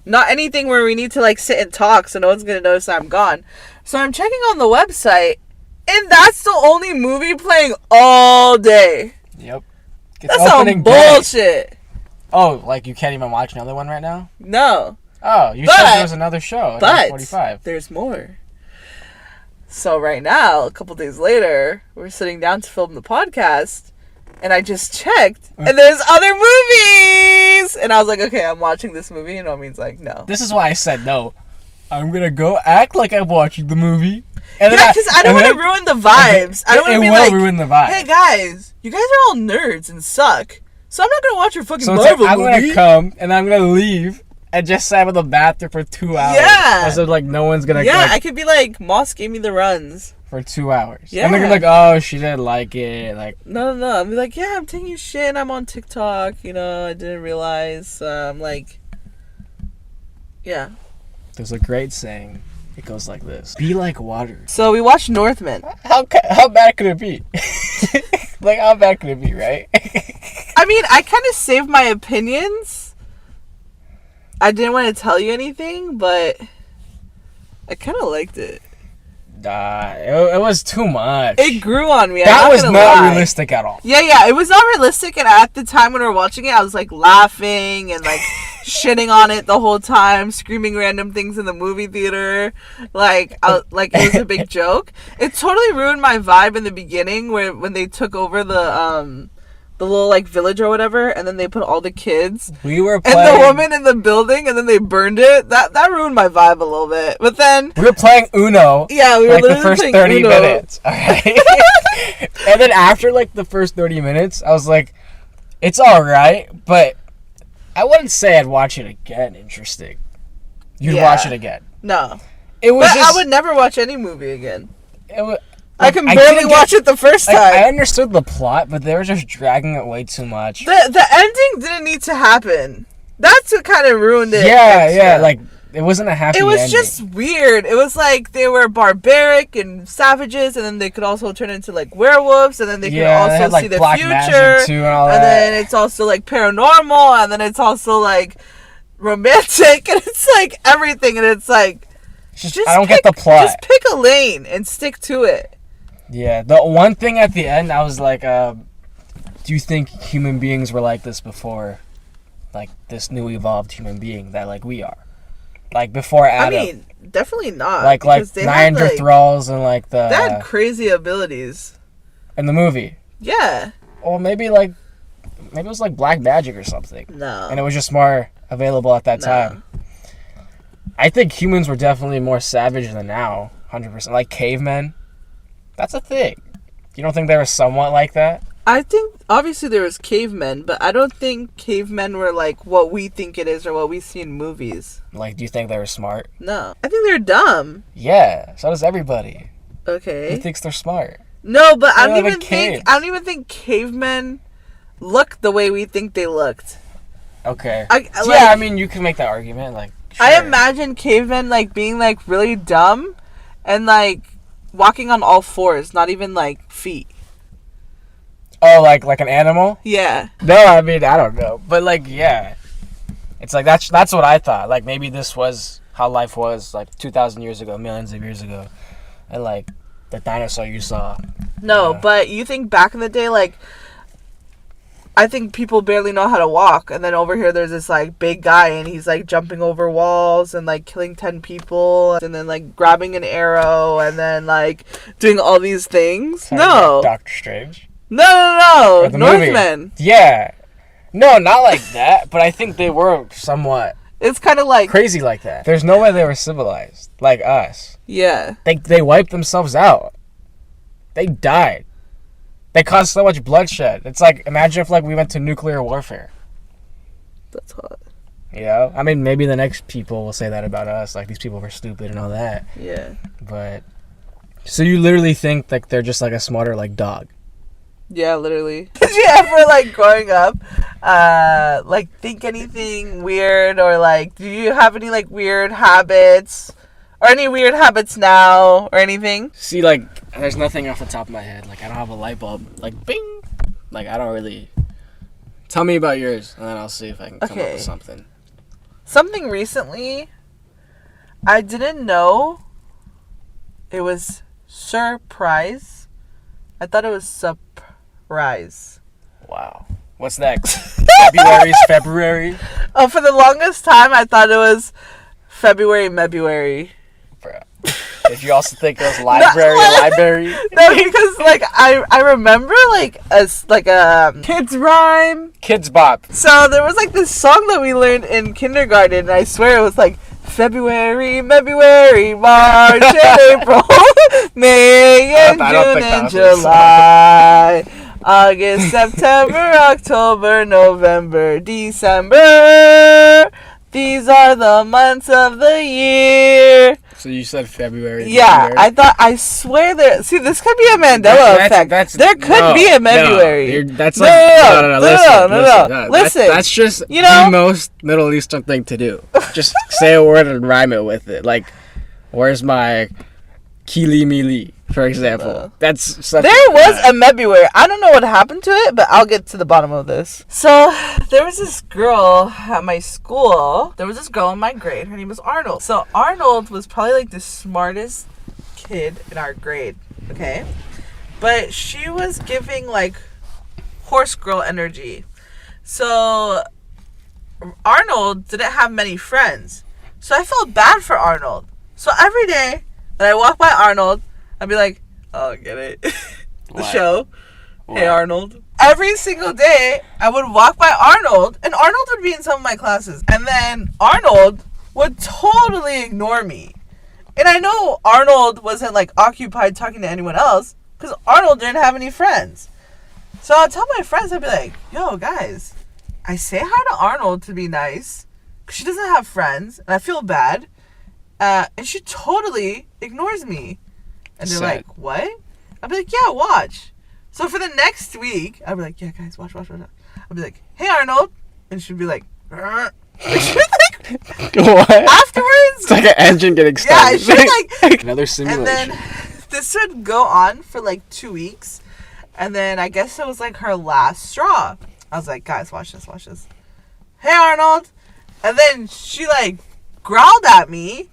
not anything where we need to, like, sit and talk so no one's going to notice I'm gone. So I'm checking on the website, and that's the only movie playing all day. Yep. That's some bullshit. Oh, like you can't even watch another one right now? No. Oh, you said there was another show at 45. There's more. So right now, a couple days later, we're sitting down to film the podcast, and I just checked, and there's other movies! And I was like, okay, I'm watching this movie, and Omin's like, no. This is why I said no. I'm gonna go act like I'm watching the movie. And yeah, because I don't want to ruin the vibes. I don't want to be like, ruin the vibe. Hey guys, you guys are all nerds and suck, so I'm not gonna watch your fucking Marvel I'm movie. I'm gonna come and I'm gonna leave and just sit in the bathroom for 2 hours. Yeah. So like no one's gonna. Yeah, I could be like, Moss gave me the runs for 2 hours. Yeah. And they're gonna be like, oh, she didn't like it. Like no. I'll be like, yeah, I'm taking shit. I'm on TikTok. You know, I didn't realize. I'm like, yeah. There's a great saying. It goes like this: be like water. So we watched Northman. How bad could it be? Like, how bad could it be, right? I mean, I kind of saved my opinions. I didn't want to tell you anything, but I kind of liked it. It was too much. It grew on me. That was not realistic at all. Yeah, it was not realistic, and at the time when we were watching it, I was like laughing and like shitting on it the whole time, screaming random things in the movie theater, like it was a big joke. It totally ruined my vibe in the beginning when they took over the little like village or whatever, and then they put all the kids. We were playing, and the woman in the building, and then they burned it. That ruined my vibe a little bit. But then we were playing Uno. Yeah, we were like the literally first playing 30 Uno. minutes. Alright. And then after like the first 30 minutes, I was like, it's alright, but I wouldn't say I'd watch it again. Interesting. You'd watch it again. No. It was but just, I would never watch any movie again. It was, I can barely watch it the first time. I understood the plot, but they were just dragging it way too much. The ending didn't need to happen. That's what kind of ruined it. Yeah, like, it wasn't a happy ending. It was just weird. It was like they were barbaric and savages, and then they could also turn into like werewolves, and then they could also see the future. Too and all and that. then it's also like paranormal, and then it's also like romantic, and it's like everything, and it's like Just I don't get the plot. Just pick a lane and stick to it. Yeah, the one thing at the end, I was like, do you think human beings were like this before, like this new evolved human being that like we are, like before Adam? I mean, definitely not. Like Neanderthals and like the. They had crazy abilities. In the movie. Yeah. Or maybe it was like black magic or something. No. And it was just more available at that time. I think humans were definitely more savage than now, 100%. Like cavemen. That's a thing. You don't think they were somewhat like that? I think, obviously, there was cavemen, but I don't think cavemen were like what we think it is or what we see in movies. Like, do you think they were smart? No. I think they're dumb. Yeah, so does everybody. Okay. Who thinks they're smart? No, but I don't even think cavemen look the way we think they looked. Okay. I mean, you can make that argument. Like, sure. I imagine cavemen like being like really dumb and like walking on all fours, not even like feet. Oh, like an animal? Yeah. No, I mean, I don't know, but like, yeah, it's like that's what I thought. Like maybe this was how life was like 2,000 years ago, millions of years ago, and like the dinosaur you saw. No, but you think back in the day, like, I think people barely know how to walk, and then over here there's this like big guy, and he's like jumping over walls and like killing 10 people, and then like grabbing an arrow, and then like doing all these things. No, Dr.Strange. No. Northman. Yeah. No, not like that, but I think they were somewhat. It's kind of like crazy like that. There's no way they were civilized like us. Yeah. They wiped themselves out. They died. They caused so much bloodshed. It's like, imagine if like we went to nuclear warfare. That's hot. You know? I mean, maybe the next people will say that about us. Like, these people were stupid and all that. Yeah. But, so you literally think like they're just like a smarter like dog? Yeah, literally. Did you ever, like, growing up, like, think anything weird? Or, like, do you have any, like, weird habits? Or any weird habits now? Or anything? See, like, there's nothing off the top of my head. Like, I don't have a light bulb. Like, bing! Like, I don't really... Tell me about yours, and then I'll see if I can come up with something. Something recently, I didn't know it was surprise. I thought it was surprise. Wow. What's next? February? Oh, for the longest time, I thought it was February. Bro. Did you also think it was library? No, because like I remember like a kids rhyme, Kids Bop. So there was like this song that we learned in kindergarten, and I swear it was like February, March, April, May, and June, and July, August, September, October, November, December. These are the months of the year. So you said February. Yeah, February. I swear there. See, this could be a Mandela effect. There could be a February. That's like no. Listen. That's just the most Middle Eastern thing to do. Just say a word and rhyme it with it. Like, where's my Kili Mili, for example. There was a February. I don't know what happened to it, but I'll get to the bottom of this. So, there was this girl at my school. There was this girl in my grade. Her name was Arnold. So, Arnold was probably like the smartest kid in our grade. Okay? But she was giving like horse girl energy. So, Arnold didn't have many friends. So, I felt bad for Arnold. So, every day that I walk by Arnold, I'd be like, oh, get it? The show. What? Hey, Arnold. Every single day, I would walk by Arnold, and Arnold would be in some of my classes. And then Arnold would totally ignore me. And I know Arnold wasn't, like, occupied talking to anyone else, because Arnold didn't have any friends. So I'd tell my friends, I'd be like, yo, guys, I say hi to Arnold to be nice, because she doesn't have friends, and I feel bad. And she totally ignores me. And they're like, what? I'd be like, yeah, watch. So for the next week, I'd be like, yeah, guys, watch. I'd be like, hey, Arnold. And she'd be like, what? Afterwards. It's like an engine getting started. Yeah, she's like, another simulation. And then this would go on for like 2 weeks. And then I guess it was like her last straw. I was like, guys, watch this. Hey, Arnold. And then she, like, growled at me.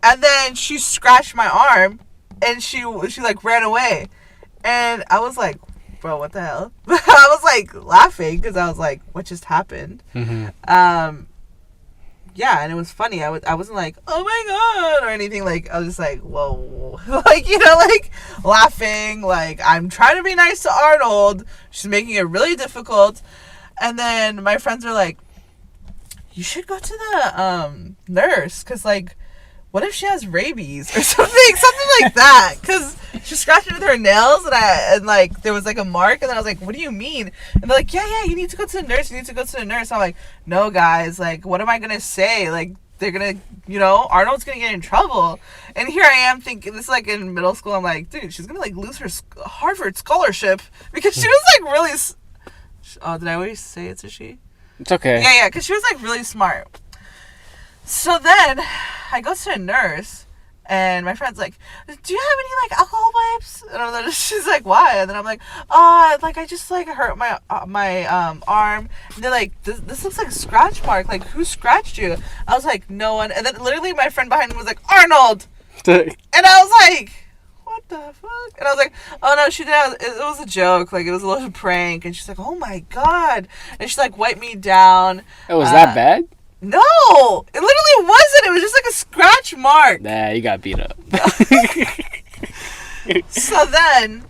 And then she scratched my arm. And she like, ran away. And I was like, bro, what the hell? I was, like, laughing because I was like, what just happened? Mm-hmm. Yeah, and it was funny. I wasn't like, oh my god, or anything. Like, I was just like, whoa. Like, you know, like, laughing. Like, I'm trying to be nice to Arnold. She's making it really difficult. And then my friends were like, you should go to the nurse. Because, like, what if she has rabies or something like that? Because she scratched it with her nails, and like there was like a mark, and then I was like, what do you mean? And they're like, yeah, you need to go to the nurse. I'm like, no, guys, like, what am I gonna say? Like, they're gonna, you know, Arnold's gonna get in trouble. And here I am thinking, this is like in middle school, I'm like, dude, she's gonna like lose her Harvard scholarship because she was like really oh, did I always say it's a she? It's okay. Yeah, because she was like really smart. So then I go to a nurse, and my friend's like, do you have any, like, alcohol wipes? And she's like, why? And then I'm like, like, I just, like, hurt my arm. And they're like, this looks like a scratch mark. Like, who scratched you? I was like, no one. And then literally my friend behind me was like, Arnold! And I was like, what the fuck? And I was like, oh, no, she didn't. It was a joke. Like, it was a little prank. And she's like, oh, my God. And she, like, wiped me down. Oh, was that bad? No, it literally wasn't. It was just like a scratch mark. Nah, you got beat up. So then,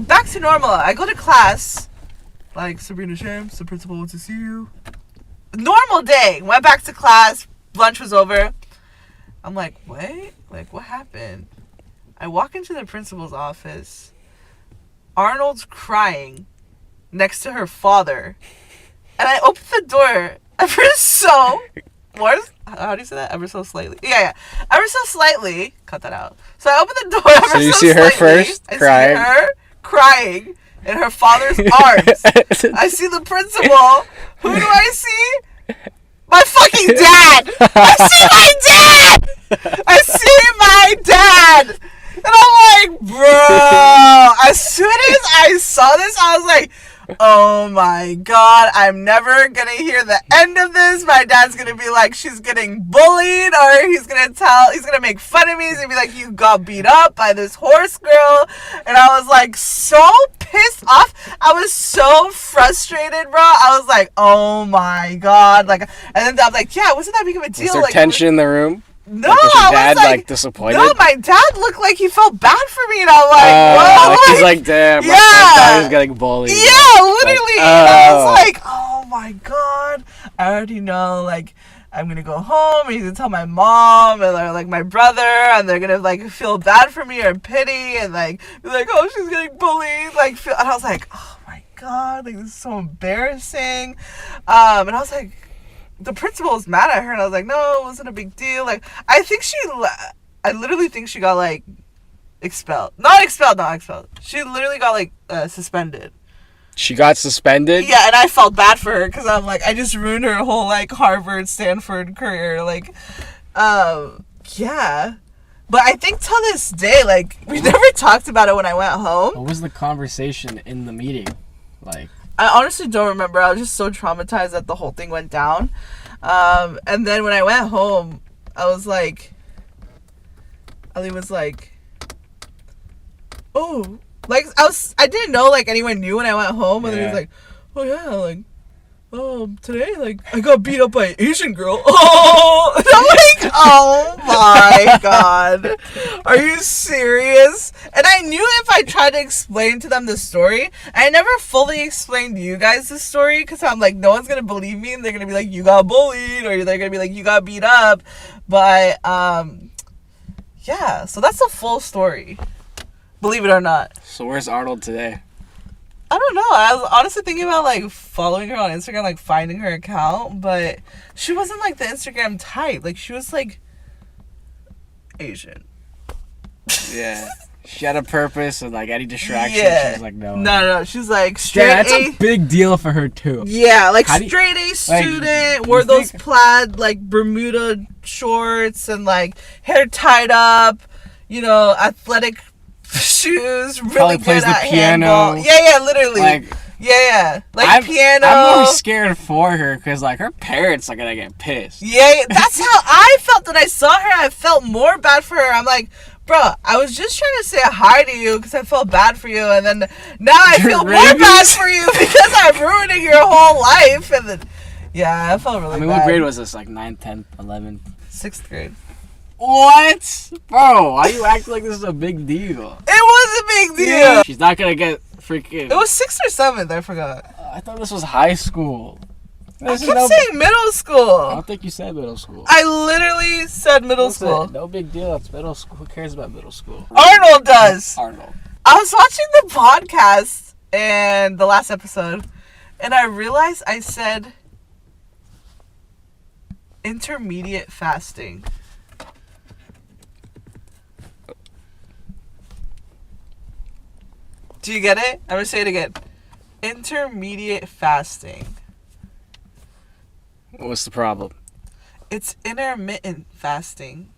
back to normal. I go to class. Like, Sabrina Shams, the principal wants to see you. Normal day. Went back to class. Lunch was over. I'm like, wait? Like, what happened? I walk into the principal's office. Arnold's crying next to her father. And I open the door. Ever so slightly. Yeah. Ever so slightly. Cut that out. So I open the door ever so So you see slightly. her first crying? I see her crying in her father's arms. I see the principal. Who do I see? My fucking dad! I see my dad! I see my dad! And I'm like, bro. As soon as I saw this, I was like, oh my god, I'm never gonna hear the end of this. My dad's gonna be like, she's getting bullied, or he's gonna make fun of me. He's gonna be like, you got beat up by this horse girl. And I was like so pissed off. I was so frustrated, bro. I was like, oh my god. Like, and then I'm like, yeah, wasn't that big of a deal? Was there like, tension in the room? No, like, was your I dad was like disappointed? No, my dad looked like he felt bad for me, and I'm like, whoa, like, he's like, damn, my daughter's getting bullied. Yeah, literally. Like, And I was like, oh my god, I already know, like, I'm gonna go home and he's gonna tell my mom and like my brother, and they're gonna like feel bad for me or pity and like be like, oh, she's getting bullied, like, and I was like, oh my god, like, this is so embarrassing. And I was like, the principal was mad at her, and I was like, no, it wasn't a big deal. Like, I literally think she got like expelled. Not expelled. She literally got like suspended. She got suspended? Yeah, and I felt bad for her because I'm like, I just ruined her whole like Harvard, Stanford career. Like, yeah. But I think till this day, like, we never talked about it when I went home. What was the conversation in the meeting like? I honestly don't remember. I was just so traumatized that the whole thing went down. And then when I went home, I was like, Ali was like, oh, like, I didn't know, like, anyone knew when I went home. And then he was like, oh yeah, like, today, like, I got beat up by an Asian girl. Oh, and I'm like, oh my god, are you serious? And I knew if I tried to explain to them the story, I never fully explained to you guys the story, because I'm like, no one's gonna believe me, and they're gonna be like, you got bullied, or they're gonna be like, you got beat up. But yeah, so that's the full story, believe it or not. So where's Arnold today? I don't know. I was honestly thinking about like following her on Instagram, like finding her account, but she wasn't like the Instagram type. Like, she was like Asian. Yeah. She had a purpose and like any distraction. Yeah. She was like, no. No. She's like straight Yeah, that's A. a big deal for her too. Yeah, like How do you- straight A student, like, wore you those think- plaid like Bermuda shorts and like hair tied up, you know, athletic shoes, really Probably good plays the at piano. handball. Yeah, literally. Like, Yeah. Like piano. I'm more scared for her because, like, her parents are going to get pissed. Yeah, that's how I felt when I saw her. I felt more bad for her. I'm like, bro, I was just trying to say hi to you because I felt bad for you, and then now I feel more bad for you because I'm ruining your whole life. And then, yeah, I felt really bad. What grade was this? Like 9th, 10th, 11th? 6th grade. What? Bro, why you act like this is a big deal? It was a big deal. She's not going to get freaking... It was 6th or 7th, I forgot. I thought this was high school. I kept saying middle school. I don't think you said middle school. I literally said middle school. No big deal. It's middle school. Who cares about middle school? Arnold does. Arnold. I was watching the podcast and the last episode, and I realized I said intermediate fasting. Do you get it? I'm gonna say it again. Intermediate fasting. What's the problem? It's intermittent fasting.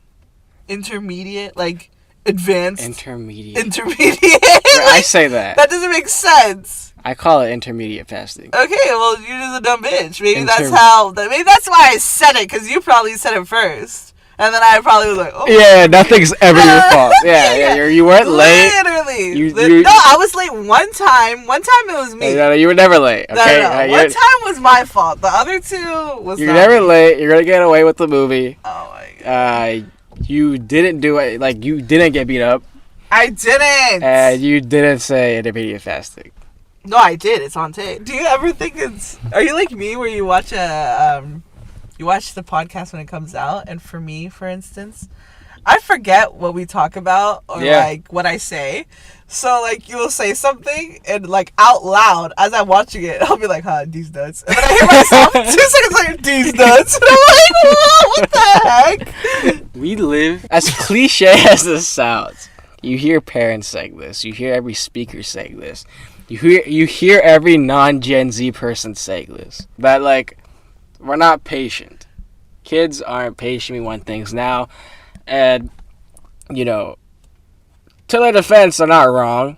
Intermediate, like advanced. Intermediate. I say that. That doesn't make sense. I call it intermediate fasting. Okay, well, you're just a dumb bitch. Maybe that's how. Maybe that's why I said it, because you probably said it first. And then I probably was like, oh. Yeah, nothing's ever your fault. Yeah. You weren't late. Literally. No, I was late one time. One time it was me. No, you were never late, okay? No. One time was my fault. The other two was You're not never me. late. You're going to get away with the movie. Oh, my God. You didn't do it. Like, you didn't get beat up. I didn't. And you didn't say intermediate fasting. No, I did. It's on tape. Do you ever think it's... Are you like me where you watch you watch the podcast when it comes out, and for me, for instance, I forget what we talk about or like what I say. So like you'll say something and like out loud as I'm watching it, I'll be like, "Huh, these nuts," and then I hear myself 2 seconds later, "These nuts," and I'm like, "Whoa, what the heck?" We live, as cliche as this sounds, you hear parents saying this. You hear every speaker saying this. You hear every non-Gen Z person saying this. That like, we're not patient. Kids aren't patient. We want things now. And, you know, to their defense, they're not wrong.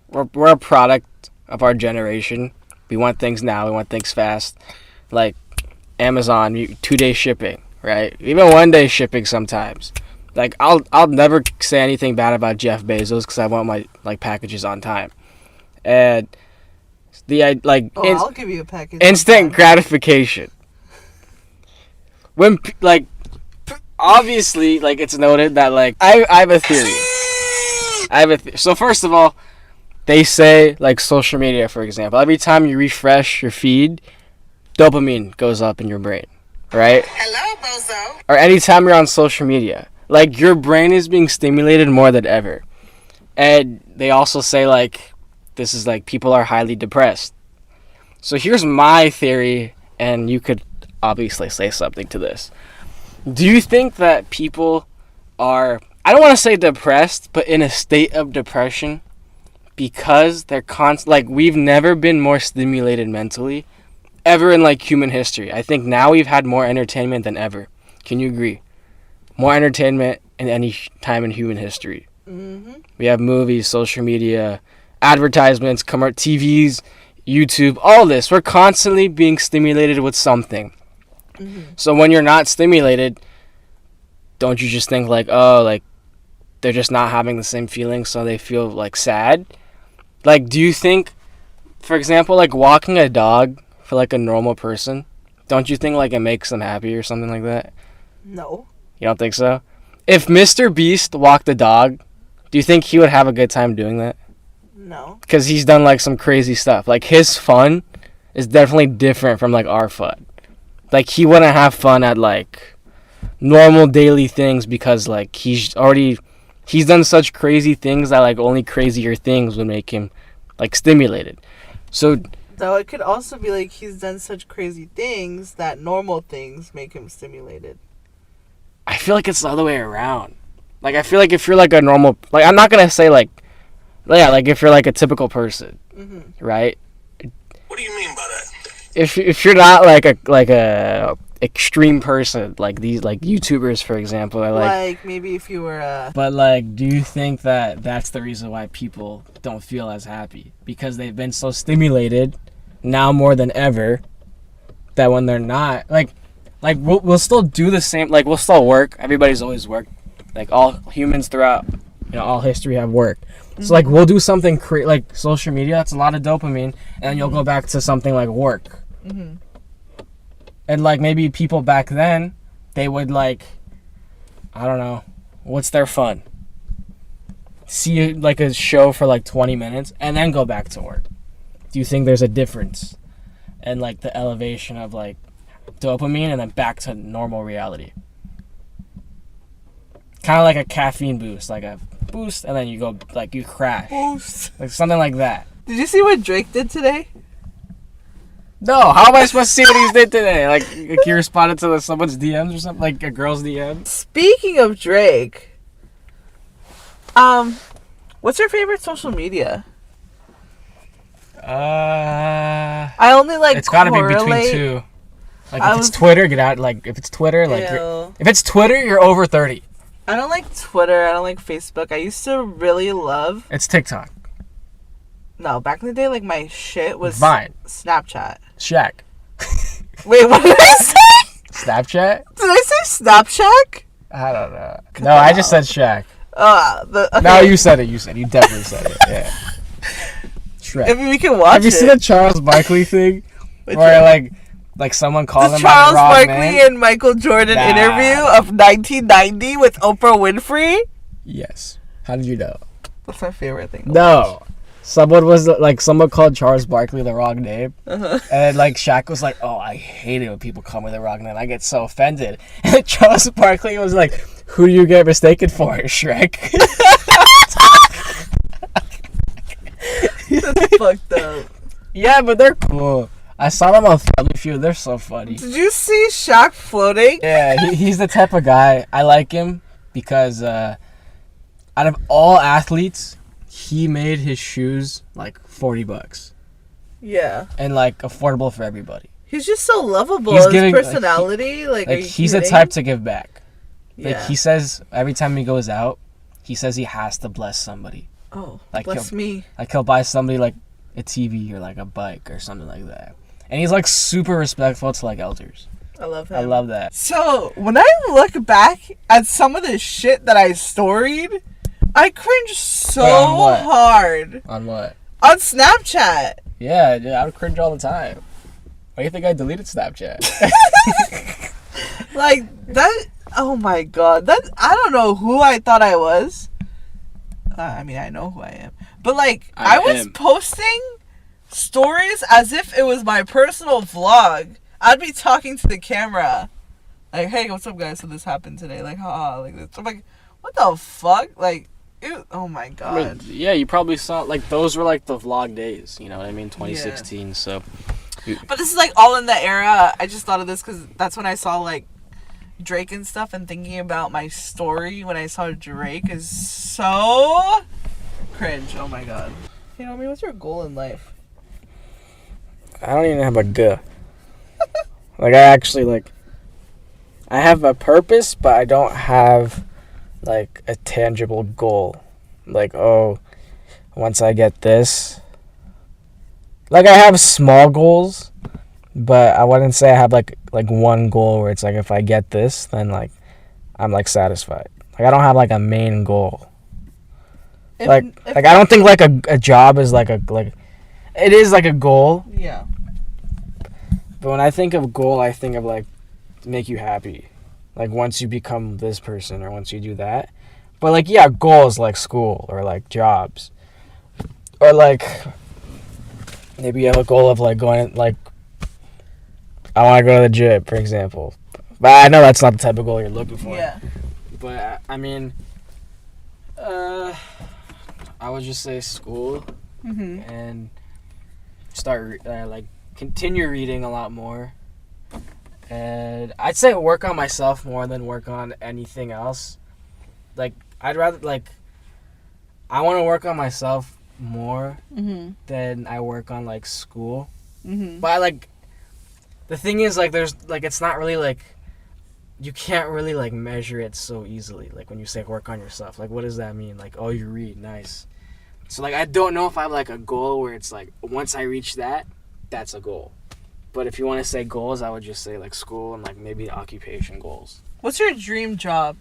We're a product of our generation. We want things now. We want things fast. Like Amazon, 2-day shipping, right? Even 1-day shipping sometimes. Like, I'll never say anything bad about Jeff Bezos because I want my like packages on time. And I'll give you a package. Instant gratification. When obviously, like, it's noted that like I have a theory. So first of all, they say like social media, for example, every time you refresh your feed, dopamine goes up in your brain, right? Hello, bozo. Or anytime you're on social media, like your brain is being stimulated more than ever. And they also say like this is like people are highly depressed. So here's my theory, and you could obviously say something to this. Do you think that people are, I don't want to say depressed, but in a state of depression because they're like we've never been more stimulated mentally ever in like human history. I think now we've had more entertainment than ever. Can you agree? More entertainment in any time in human history. Mm-hmm. We have movies, social media, advertisements, TVs, YouTube, all this. We're constantly being stimulated with something. Mm-hmm. So when you're not stimulated, don't you just think like, oh, like they're just not having the same feelings, so they feel like sad? Like, do you think, for example, like walking a dog for like a normal person, don't you think like it makes them happy or something like that? No. You don't think so? If Mr. Beast walked a dog, do you think he would have a good time doing that? No. Because he's done like some crazy stuff. Like his fun is definitely different from like our fun. Like he wouldn't have fun at like normal daily things because like he's done such crazy things that like only crazier things would make him like stimulated. So though it could also be like he's done such crazy things that normal things make him stimulated. I feel like it's the other way around. Like I feel like if you're like a normal, like I'm not gonna say like, yeah, like if you're like a typical person, mm-hmm. right? What do you mean by that? If you're not like a extreme person, like these like YouTubers, for example, or like maybe if you were But like, do you think that that's the reason why people don't feel as happy? Because they've been so stimulated now more than ever, that when they're not, like we'll still do the same, like we'll still work. Everybody's always worked. Like all humans throughout, all history have worked. So like we'll do something like social media. That's a lot of dopamine, and then you'll go back to something like work. And like maybe people back then, they would like, I don't know, what's their fun? See like a show for like 20 minutes and then go back to work. Do you think there's a difference in like the elevation of like dopamine and then back to normal reality? Kind of like a caffeine boost, like a boost, and then you go like you crash, Boost. like something like that. Did you see what Drake did today? No, how am I supposed to see what he did today? Like he responded to someone's DMs or something, like a girl's DMs. Speaking of Drake, what's your favorite social media? I only like. It's gotta be between two. Like if it's Twitter, get out. Like if it's Twitter, like if it's Twitter, you're over 30. I don't like Twitter. I don't like Facebook. I used to really love. It's TikTok. No, back in the day, like my shit was Vine. Snapchat. Shaq. Wait, what did I say? Snapchat? Did I say Snapchat? I don't know. No, I just said Shaq. Okay. No, you said it. You definitely said it. Yeah. Shrek. I mean, we can watch Have you it. seen the Charles Barkley thing? Where like someone called the him Charles by the wrong Barkley name? and Michael Jordan Nah. interview of 1990 with Oprah Winfrey? Yes. How did you know? That's my favorite thing. No. Someone called Charles Barkley the wrong name. And like Shaq was like, oh, I hate it when people call me the wrong name. I get so offended. And Charles Barkley was like, who do you get mistaken for, Shrek? That's fucked up. Yeah, but they're cool. I saw them on Family Feud. They're so funny. Did you see Shaq floating? Yeah, he's the type of guy. I like him because out of all athletes, he made his shoes like $40 Yeah. and like affordable for everybody. He's just so lovable. He's His giving- personality, like are you He's the kidding? type to give back. Yeah. Like he says every time he goes out, he says he has to bless somebody. Oh, Like bless me. Like he'll buy somebody like a TV or like a bike or something like that. And he's like super respectful to like elders. I love him. I love that. So, when I look back at some of the shit that I storied, I cringe so Wait, on what? hard. On what? On Snapchat. Yeah, dude, I would cringe all the time. Why do you think I deleted Snapchat? Like, that, oh my god. That, I don't know who I thought I was. I mean, I know who I am. But, like, I was him. posting stories as if it was my personal vlog. I'd be talking to the camera. Like, hey, what's up, guys? So this happened today. Like, haha, like this. I'm like, what the fuck? Like, ew, oh my I god. mean, yeah, you probably saw, like, those were, like, the vlog days, you know what I mean? 2016, so. But this is, like, all in the era. I just thought of this because that's when I saw, like, Drake and stuff, and thinking about my story when I saw Drake is so cringe. Oh my god. You know, I mean, what's your goal in life? I don't even have a goal. Like, I actually, like, I have a purpose, but I don't have, like, a tangible goal. Like, oh, once I get this. Like, I have small goals, but I wouldn't say I have, like one goal where it's, like, if I get this, then, like, I'm, like, satisfied. Like, I don't have, like, a main goal. If I don't think, like, a job is, like, it is, like, a goal. Yeah. But when I think of goal, I think of, like, to make you happy. Like, once you become this person or once you do that. But, like, yeah, goals like school or, like, jobs. Or, like, maybe you have a goal of, like, going, like, I want to go to the gym, for example. But I know that's not the type of goal you're looking for. Yeah. But, I mean, I would just say school. Mm-hmm. And start, continue reading a lot more. And I'd say work on myself more than work on anything else. Like, I'd rather, like, I want to work on myself more than I work on, like, school. Mm-hmm. But, like, the thing is, like, there's, like, it's not really, like, you can't really, like, measure it so easily. Like, when you say work on yourself, like, what does that mean? Like, oh, you read, nice. So, like, I don't know if I have, like, a goal where it's, like, once I reach that, that's a goal. But if you want to say goals, I would just say like school and like maybe occupation goals. What's your dream job?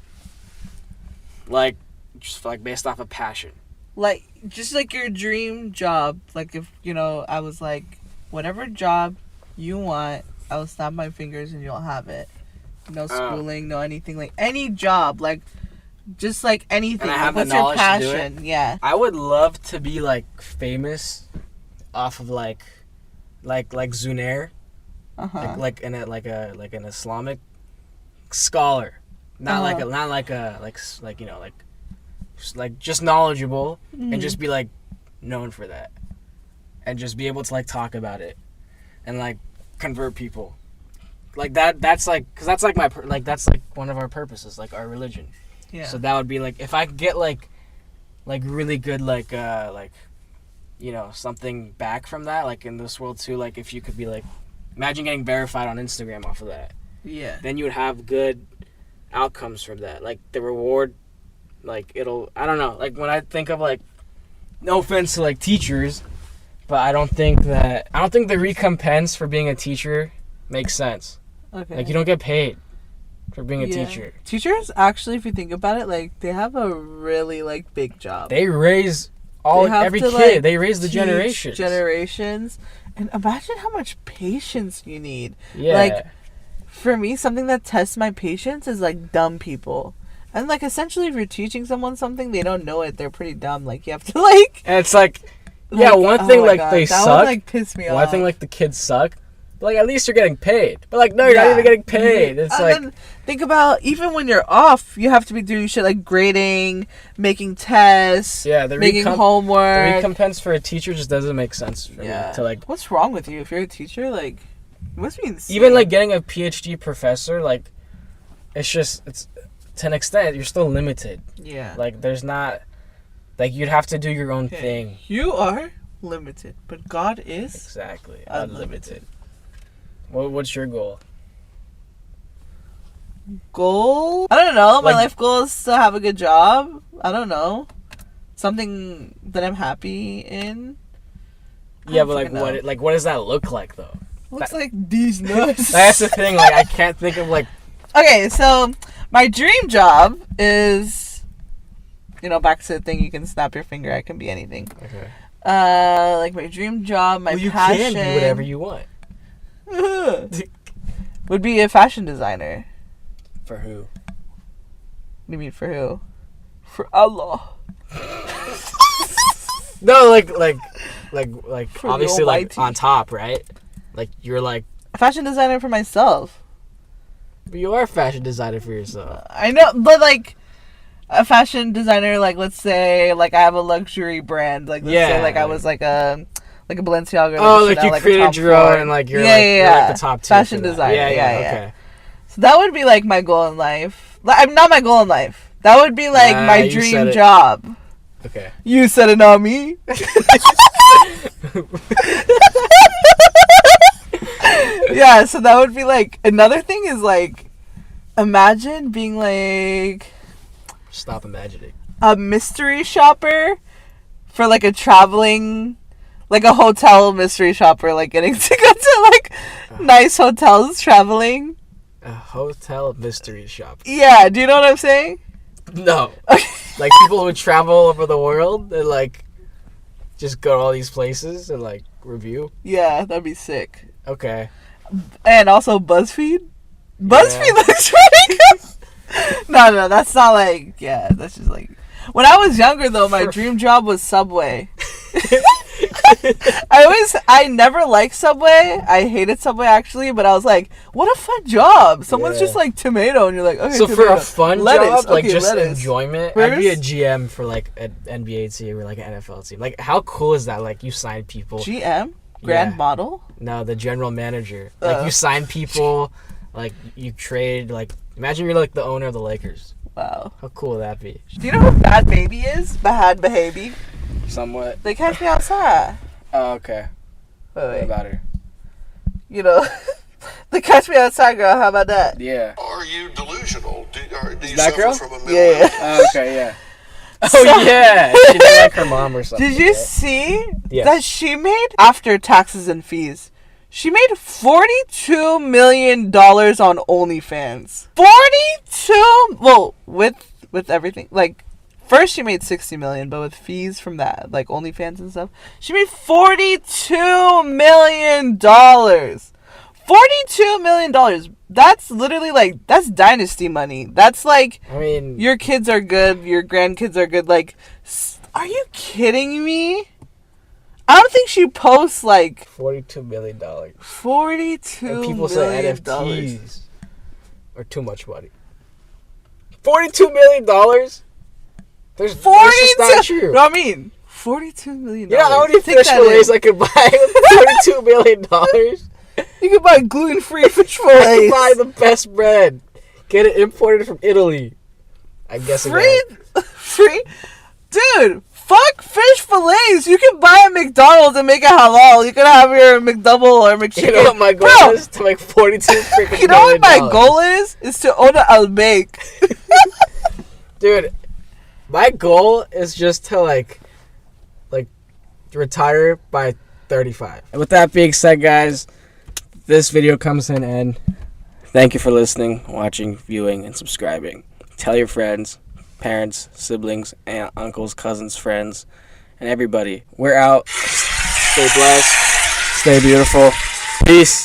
Like just like based off of passion. Like, just like your dream job. Like, if, you know, I was like, whatever job you want, I will snap my fingers and you'll have it. No schooling, no anything. Like, any job. Like, just like anything. And I have What's the your knowledge to do passion? it? Yeah. I would love to be like famous off of like Zynab. Uh-huh. Like an Islamic scholar. Not like you know, like just knowledgeable and just be like known for that. And just be able to like talk about it and like convert people. Like that's like cuz that's like that's like one of our purposes, like our religion. Yeah. So that would be like if I could get like really good like you know, something back from that, like in this world too, like if you could be like imagine getting verified on Instagram off of that. Yeah. Then you would have good outcomes from that. Like the reward, like it'll, I don't know. Like when I think of like, no offense to like teachers, but I don't think the recompense for being a teacher makes sense. Okay. Like you don't get paid for being a teacher. Teachers, actually, if you think about it, like, they have a really, like, big job. They raise every kid. Like, they raise the teach generations. And imagine how much patience you need. Yeah. Like, for me, something that tests my patience is, like, dumb people. And, like, essentially, if you're teaching someone something, they don't know it, they're pretty dumb. Like, you have to, like... And it's like, yeah, one thing, oh like, God, they that suck. would, like, piss me off. One thing, like, the kids suck. But, like, at least you're getting paid. But, like, no, you're not even getting paid. It's and like... then think about, even when you're off, you have to be doing shit like grading, making tests, making homework. The recompense for a teacher just doesn't make sense for me to, like... What's wrong with you? If you're a teacher, like, it must be insane. Even, like, getting a PhD professor, like, it's to an extent, you're still limited. Yeah. Like, there's not... Like, you'd have to do your own thing. You are limited, but God is... Exactly. Unlimited. What's your goal? Goal? I don't know. My Like- life goal is to have a good job. I don't know. Something that I'm happy in. Yeah, but, like, fucking know. what does that look like, though? Looks like these nuts. That's the thing, like, I can't think of, like... Okay, so my dream job is, you know, back to the thing, you can snap your finger, I can be anything. Okay. Like my dream job, my you passion. can be whatever you want. would be a fashion designer. For who? What do you mean for who? For Allah. No, like For the obviously, like, Almighty. on top, right? Like, you're, like... A fashion designer for myself. But you are a fashion designer for yourself. I know, but like a fashion designer, like let's say, like I have a luxury brand, like let's say, like I was like a Balenciaga. Oh, like like Chanel, you created Tom your own, Ford. and like you're yeah. like the top tier fashion for that. designer. Yeah. Okay. So that would be like my goal in life. Like, I'm not my goal in life. That would be like my you said dream it. job. Okay. You said it, not me. Yeah, so that would be like another thing is like imagine being like Stop imagining. a mystery shopper for like a traveling, like a hotel mystery shopper, like getting to go to like nice hotels traveling. A hotel mystery shop. Yeah, do you know what I'm saying? No. Like people who would travel all over the world and like just go to all these places and like review. Yeah, that'd be sick. Okay. And also BuzzFeed. BuzzFeed looks pretty good. No, that's not like, yeah, that's just like, when I was younger though, my dream job was Subway. I never liked Subway. I hated Subway actually, but I was like, what a fun job. Someone's just like tomato and you're like, okay, So tomato. for a fun Lettuce. job, like Okay, just lettuce. enjoyment, Where's- I'd be a GM for like an NBA team or like an NFL team. Like how cool is that? Like you sign people. GM? Grand Yeah. Model? No, the general manager. Like you sign people, like you trade. Like imagine you're like the owner of the Lakers. Wow. How cool would that be? Do you know who Bad Baby is? Bad Baby. Somewhat. They catch me outside. Oh, okay. Wait. About her? You know, the Catch Me Outside girl. How about that? Yeah. Are you delusional? Do you That suffer girl? from a mental Yeah. illness? Oh, okay, yeah. Oh, So- yeah. She did like her mom or something. Did you right? see Yes. that she made after taxes and fees? She made $42 million on OnlyFans. 42. Well, with everything, like, first she made $60 million, but with fees from that, like OnlyFans and stuff, she made $42 million. $42 million. That's literally like, that's dynasty money. That's like, I mean, your kids are good, your grandkids are good. Like, are you kidding me? I don't think she posts like $42 million. $42 And people million. say NFTs are too much money. $42 million? That's just not true. No, I mean, $42 million. You know how many fish fillets I could buy with $42 million? You could buy gluten-free fish I could fillets. buy the best bread. Get it imported from Italy. I guess Free? Dude, fuck fish fillets. You can buy a McDonald's and make it halal. You can have your McDouble or McChicken. You know what my goal Bro, is? To make $42 freaking you know what my million. goal is? Is to own an Albaik. Dude, my goal is just to like retire by 35. And with that being said, guys, this video comes to an end. Thank you for listening, watching, viewing, and subscribing. Tell your friends, parents, siblings, aunt, uncles, cousins, friends, and everybody. We're out. Stay blessed. Stay beautiful. Peace.